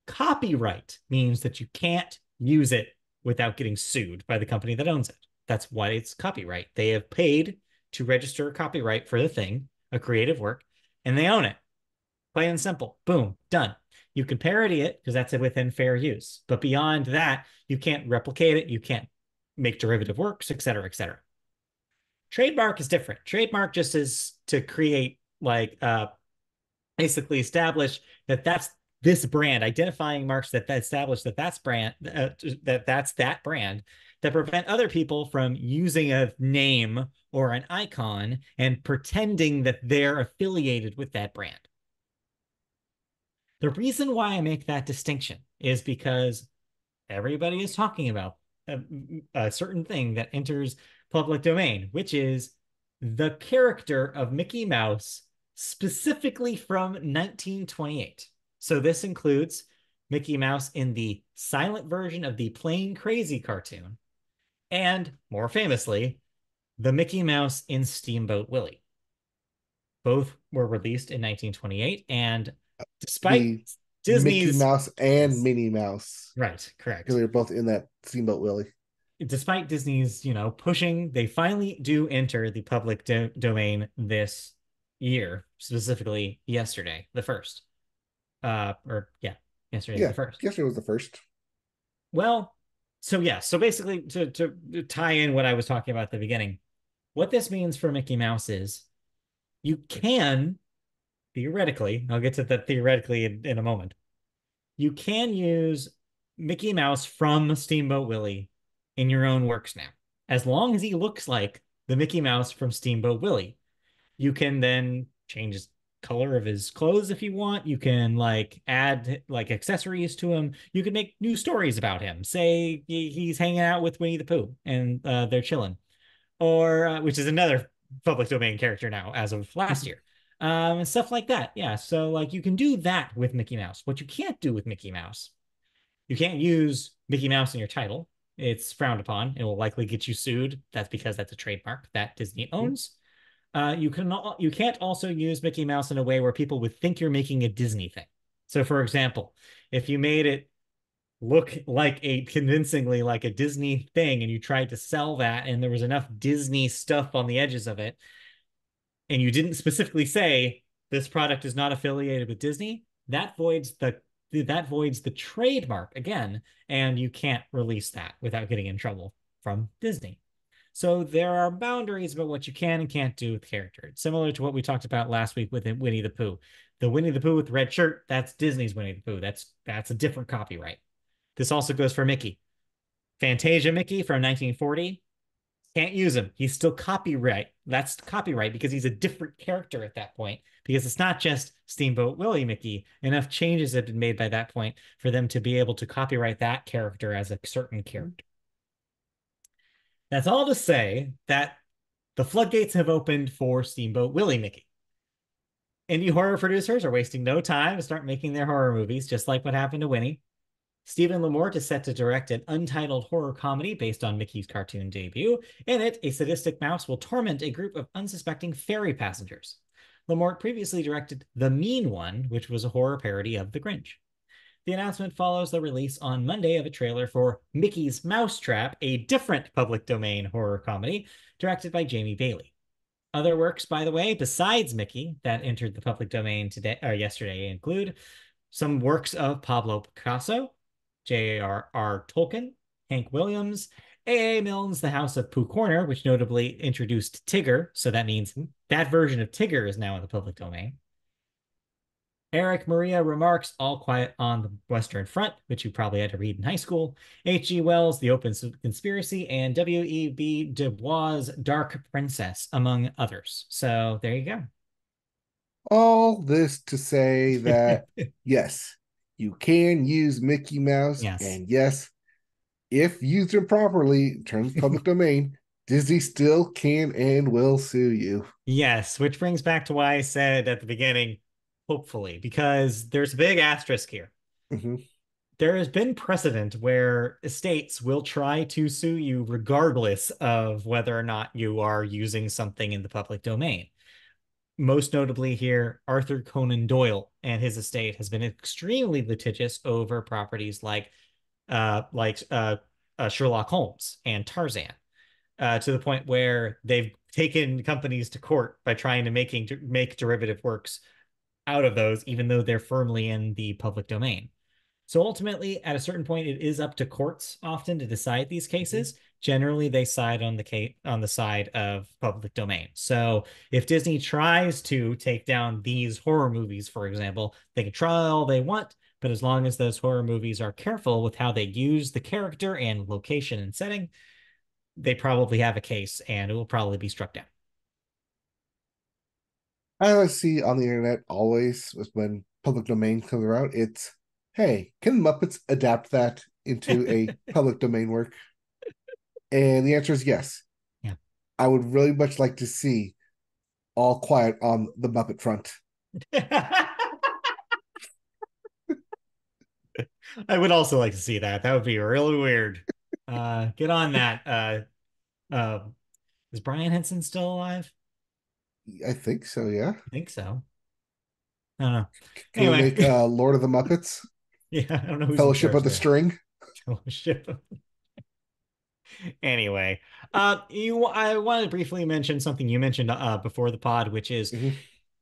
Copyright means that you can't use it without getting sued by the company that owns it. That's why it's copyright. They have paid to register a copyright for the thing, a creative work, and they own it. Plain and simple. Boom, done. You can parody it because that's within fair use. But beyond that, you can't replicate it. You can't make derivative works, et cetera, et cetera. Trademark is different. Trademark just is to create like basically establish that that's this brand, identifying marks that establish that that's brand that's that brand that prevent other people from using a name or an icon and pretending that they're affiliated with that brand. The reason why I make that distinction is because everybody is talking about a certain thing that enters public domain, which is the character of Mickey Mouse, specifically from 1928. So this includes Mickey Mouse in the silent version of the Plain Crazy cartoon, and more famously, the Mickey Mouse in Steamboat Willie. Both were released in 1928, and despite The Mickey Disney's Mouse and Minnie Mouse, right, because correct. they're both in that Steamboat Willie. Despite Disney's, pushing, they finally do enter the public domain this year, specifically yesterday, the first. Or yeah, yesterday the Yeah, first. yesterday was the first. Well, so yeah, so basically to tie in what I was talking about at the beginning, what this means for Mickey Mouse is you can theoretically, I'll get to that theoretically in a moment. You can use Mickey Mouse from Steamboat Willie in your own works now. As long as he looks like the Mickey Mouse from Steamboat Willie, you can then change color of his clothes if you want. You can like add like accessories to him. You can make new stories about him. Say he's hanging out with Winnie the Pooh and they're chilling, or which is another public domain character now as of last year. And stuff like that. Yeah. So like you can do that with Mickey Mouse. What you can't do with Mickey Mouse, you can't use Mickey Mouse in your title. It's frowned upon. It will likely get you sued. That's because that's a trademark that Disney owns. You can't also use Mickey Mouse in a way where people would think you're making a Disney thing. So, for example, if you made it look like a convincingly like a Disney thing and you tried to sell that and there was enough Disney stuff on the edges of it, and you didn't specifically say this product is not affiliated with Disney, that voids the trademark again, and you can't release that without getting in trouble from Disney. So there are boundaries about what you can and can't do with characters. Similar to what we talked about last week with Winnie the Pooh. The Winnie the Pooh with the red shirt, that's Disney's Winnie the Pooh. That's a different copyright. This also goes for Mickey. Fantasia Mickey from 1940. Can't use him. He's still copyright. That's copyright because he's a different character at that point. Because it's not just Steamboat Willie Mickey. Enough changes have been made by that point for them to be able to copyright that character as a certain character. That's all to say that the floodgates have opened for Steamboat Willie Mickey. Indie horror producers are wasting no time to start making their horror movies, just like what happened to Winnie. Stephen Lamort is set to direct an untitled horror comedy based on Mickey's cartoon debut. In it, a sadistic mouse will torment a group of unsuspecting ferry passengers. Lamort previously directed The Mean One, which was a horror parody of The Grinch. The announcement follows the release on Monday of a trailer for Mickey's Mousetrap, a different public domain horror comedy directed by Jamie Bailey. Other works, by the way, besides Mickey that entered the public domain today or yesterday include some works of Pablo Picasso, J.R.R. Tolkien, Hank Williams, A.A. Milne's The House of Pooh Corner, which notably introduced Tigger, so that means that version of Tigger is now in the public domain. Eric Maria Remarque's All Quiet on the Western Front, which you probably had to read in high school, H.G. Wells' The Open Conspiracy, and W.E.B. Du Bois' Dark Princess, among others. So there you go. All this to say that, yes, you can use Mickey Mouse, Yes. and yes, if used improperly in terms of public domain, Disney still can and will sue you. Yes, which brings back to why I said at the beginning, hopefully, because there's a big asterisk here. Mhm. There has been precedent where estates will try to sue you regardless of whether or not you are using something in the public domain. Most notably here, Arthur Conan Doyle and his estate has been extremely litigious over properties like Sherlock Holmes and Tarzan, to the point where they've taken companies to court by trying to make derivative works out of those, even though they're firmly in the public domain. So ultimately, at a certain point, it is up to courts often to decide these Mhm. cases. Generally, they side on the side of public domain. So if Disney tries to take down these horror movies, for example, they can try all they want, but as long as those horror movies are careful with how they use the character and location and setting, they probably have a case and it will probably be struck down. I see on the internet always when public domain comes around, it's hey, can Muppets adapt that into a public domain work? And the answer is yes. Yeah. I would really much like to see All Quiet on the Muppet front. I would also like to see that. That would be really weird. Get on that. Uh, is Brian Henson still alive? I think so, yeah. I think so. I don't know. Can we make Anyway, Lord of the Muppets? yeah, I don't know who's in Fellowship of charge the there. String? Fellowship. Anyway, I wanted to briefly mention something you mentioned before the pod, which is Mhm.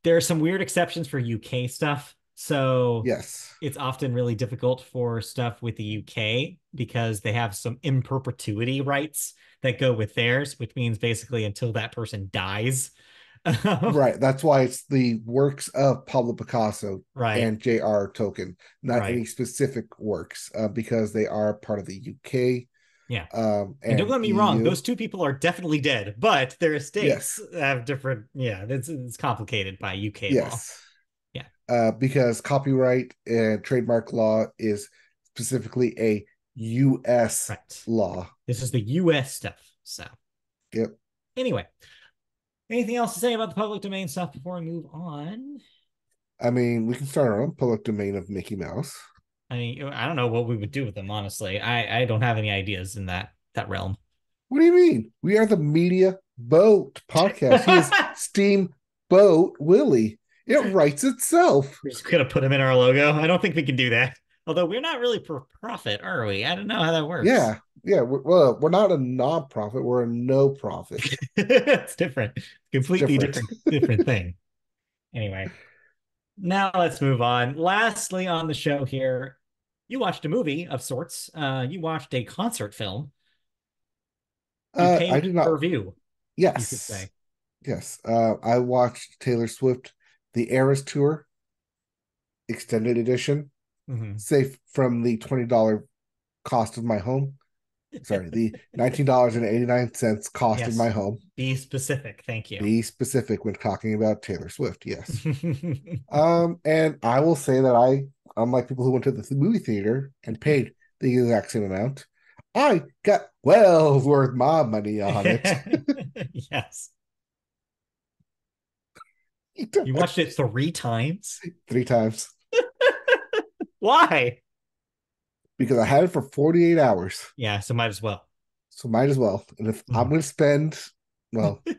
there are some weird exceptions for UK stuff. So Yes. it's often really difficult for stuff with the UK because they have some in perpetuity rights that go with theirs, which means basically until that person dies. Right. That's why it's the works of Pablo Picasso Right, and J.R. Tolkien, not right. any specific works, because they are part of the UK Yeah. And don't and get me wrong, EU. those two people are definitely dead, but their estates Yes. have different, yeah, it's complicated by UK law. Yes. because copyright and trademark law is specifically a U.S. Right. law. This is the US stuff. So, Yep. anyway, anything else to say about the public domain stuff before we move on? I mean, we can start our own public domain of Mickey Mouse. I mean, I don't know what we would do with them, honestly. I don't have any ideas in that realm. What do you mean? We are the Media Boat podcast. He is Steamboat Willie. It writes itself. We're just gonna put them in our logo. I don't think we can do that. Although we're not really for profit, are we? I don't know how that works. Yeah. Yeah. We're not a non-profit. We're a no profit. It's different. It's Completely different. different thing. Anyway, now let's move on. Lastly, on the show here, you watched a movie of sorts. You watched a concert film. You I paid did not. per view, you could Yes. say. Yes. I watched Taylor Swift, the Eras Tour extended edition, Mhm. safe from the $20 cost of my home. Sorry, the $19.89 cost of my Yes. home. Be specific. Thank you. Be specific when talking about Taylor Swift. Yes. And I will say that unlike people who went to the movie theater and paid the exact same amount, I got well worth my money on it. Yes. You watched it 3 times? 3 times Why? because I had it for 48 hours. Yeah, so might as well. So might as well. And if I'm Mhm. going to spend, well, I'm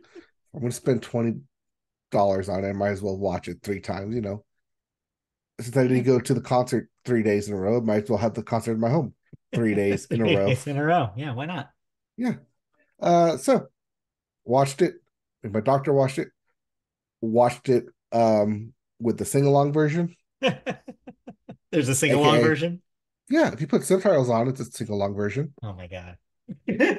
going to spend $20 on it, I might as well watch it 3 times. Since I Yeah. didn't go to the concert 3 days in a row, I might as well have the concert in my home 3 days in a Three row. days in a row. Yeah, why not? Yeah. So watched it. And my doctor watched it with the sing-along version, There's a sing along aka version. yeah, if you put subtitles on, it's a sing-along version. Oh my God. I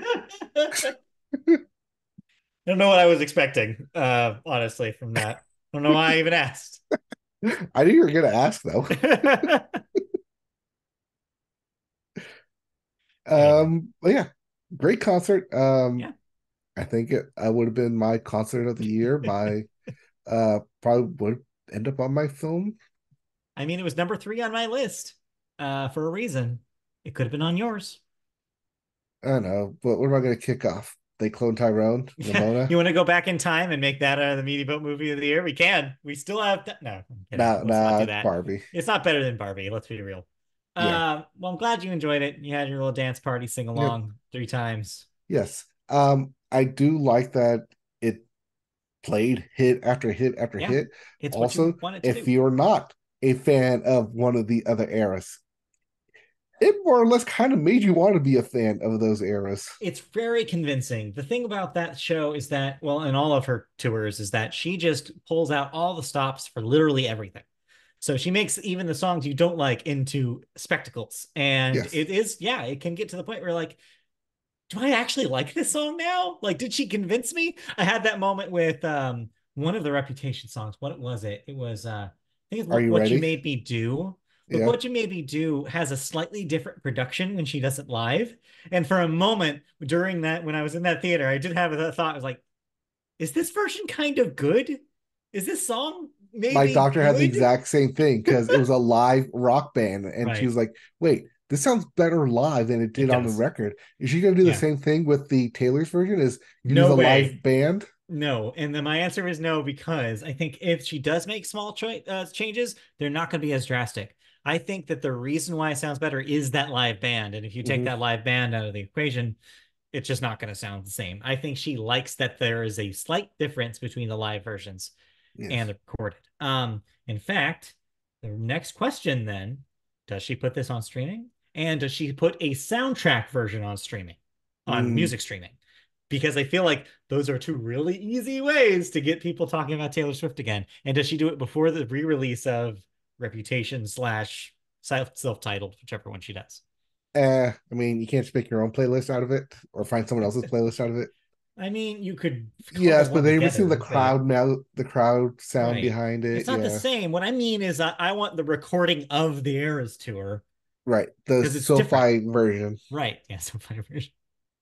don't know what I was expecting, honestly, from that. I don't know why I even asked. I knew you were gonna ask though. Anyway, But yeah, great concert. yeah. I think it I would have been my concert of the year. My probably would end up on my film. I mean, it was number 3 on my list, for a reason. It could have been on yours. I don't know, but what am I gonna kick off? They clone Tyrone, You Ramona. want to go back in time and make that the Meaty Boat movie of the year? We can. We still have no, I'm kidding. Nah, Let's not nah, do that. Barbie. It's not better than Barbie. Let's be real. Yeah. Well, I'm glad you enjoyed it. You had your little dance party, sing Yep. along 3 times. Yes. I do like that it played hit after hit after Yeah, hit. it's what you Also, wanted to if do. you're not a fan of one of the other eras, it more or less kind of made you want to be a fan of those eras. It's very convincing. The thing about that show is that, well, in all of her tours, is that she just pulls out all the stops for literally everything. So she makes even the songs you don't like into spectacles. And Yes. it is, yeah, it can get to the point where like, do I actually like this song now? Like, did she convince me? I had that moment with one of the Reputation songs. What was it? It was I think it's Are you What You ready? Made Me Do. But Yeah. What You Made Me Do has a slightly different production when she does it live. And for a moment during that, when I was in that theater, I did have a thought. I was like, is this version kind of good? Is this song My maybe doctor had the good? exact same thing because it was a live rock band, and she Right. was like, "Wait, this sounds better live than it It did on the does. record." Is she going to do the Yeah. same thing with the Taylor's version? Is use No a way. live band? No, and then my answer is no because I think if she does make small changes, they're not going to be as drastic. I think that the reason why it sounds better is that live band, and if you take Hmm. that live band out of the equation, it's just not going to sound the same. I think she likes that there is a slight difference between the live versions and Yes. the recorded. In fact, the next question then, does she put this on streaming? And does she put a soundtrack version on streaming, on Mm. music streaming? Because I feel like those are 2 really easy ways to get people talking about Taylor Swift again. And does she do it before the re-release of Reputation slash self-titled, whichever one she does? I mean, you can't just make your own playlist out of it or find someone else's playlist out of it. I mean, you could cobble Yes, but one then you're seeing the together, but crowd now, the crowd sound right. behind it. It's not the Yeah, same. What I mean is I want the recording of the Eras tour right. The because it's different. SoFi version, Right. Yeah, so fire version.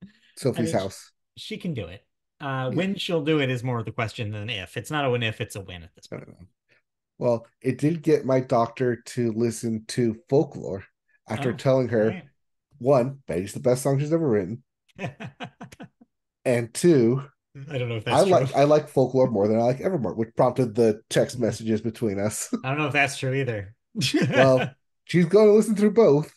I Sophie's mean, house. she can do it. Yeah, When she'll do it is more of the question than if. It's not a win if, it's a win at this I point. don't know. Well, it did get my doctor to listen to folklore after Oh, telling all her, right. one, Betty's the best song she's ever written, I and two, don't know if I that's true. like I like folklore more than I like Evermore, which prompted the text messages between us. I don't know if that's true either. Well, she's going to listen through both,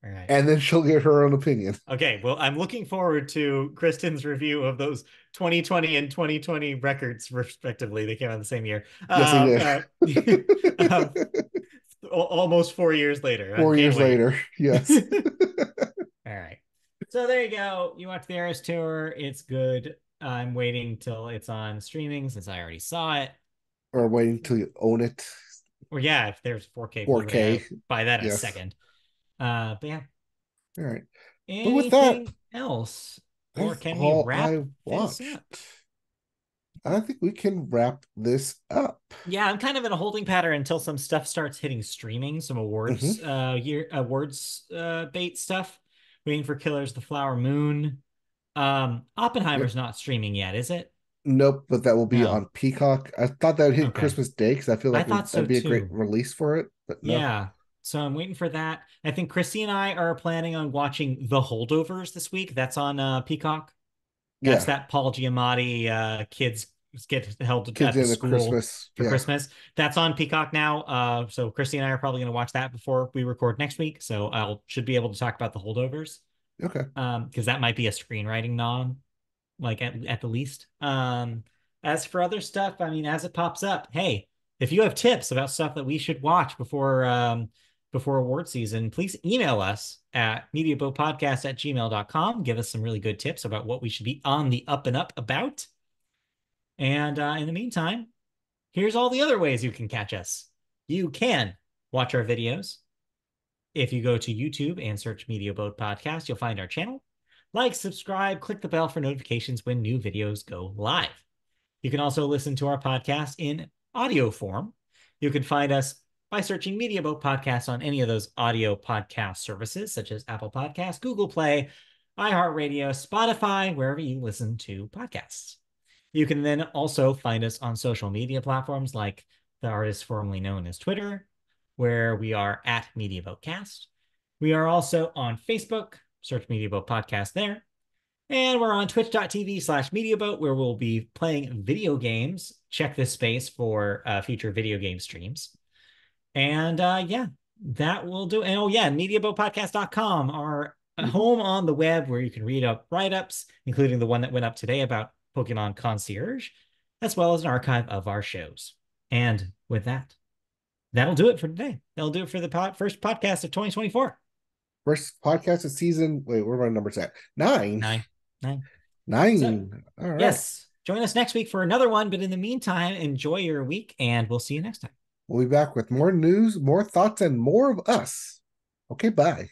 All right. and then she'll get her own opinion. Okay, well, I'm looking forward to Kristen's review of those 2020 and 2020 records, respectively. They came out the same year. Yes, he did. Uh, almost 4 years later. I 4 years can't wait. later, yes. All right. So there you go. You watch the Eras Tour. It's good. I'm waiting till it's on streaming since I already saw it. Or waiting till you own it. Or yeah, if there's 4K Blu-ray, 4K. I'll buy that in a Yes. second. But yeah, All right. But with that, anything else? Or that's can we all wrap I this watched. up? I think we can wrap this up. Yeah, I'm kind of in a holding pattern until some stuff starts hitting streaming, some awards Hmm. awards bait stuff. Waiting for Killers of the Flower Moon. Oppenheimer's Yep. not streaming yet, is it? Nope, but that will be No. on Peacock. I thought that would hit Okay. Christmas Day because I feel I like thought so that'd be a great too. release for it, but no. Yeah. So I'm waiting for that. I think Christy and I are planning on watching The Holdovers this week. That's on Peacock. That's Yeah, that Paul Giamatti kids get held kids at the in the school Christmas. for Yeah. Christmas. That's on Peacock now. So Christy and I are probably going to watch that before we record next week. So I'll should be able to talk about The Holdovers. Okay. Because that might be a screenwriting nom, like at the least. As for other stuff, I mean, as it pops up, hey, if you have tips about stuff that we should watch before award season, please email us at mediabopodcast@gmail.com. Give us some really good tips about what we should be on the up and up about. And in the meantime, here's all the other ways you can catch us. You can watch our videos. If you go to YouTube and search Media Boat Podcast, you'll find our channel. Like, subscribe, click the bell for notifications when new videos go live. You can also listen to our podcast in audio form. You can find us by searching Media Boat Podcast on any of those audio podcast services, such as Apple Podcasts, Google Play, iHeartRadio, Spotify, wherever you listen to podcasts. You can then also find us on social media platforms like the artist formerly known as Twitter, where we are at MediaBoatCast. We are also on Facebook, search MediaBoat Podcast there. And we're on twitch.tv/MediaBoat, where we'll be playing video games. Check this space for future video game streams. And yeah, that will do. And oh, yeah, MediaBoatPodcast.com, our Hmm. home on the web where you can read up write ups, including the one that went up today about Pokemon Concierge, as well as an archive of our shows. And with that, that'll do it for today. That'll do it for the first podcast of 2024. First podcast of season. Wait, where are my numbers at? Nine. Nine. Nine. So, 9. All right. yes, join us next week for another one. But in the meantime, enjoy your week and we'll see you next time. We'll be back with more news, more thoughts, and more of us. Okay, bye.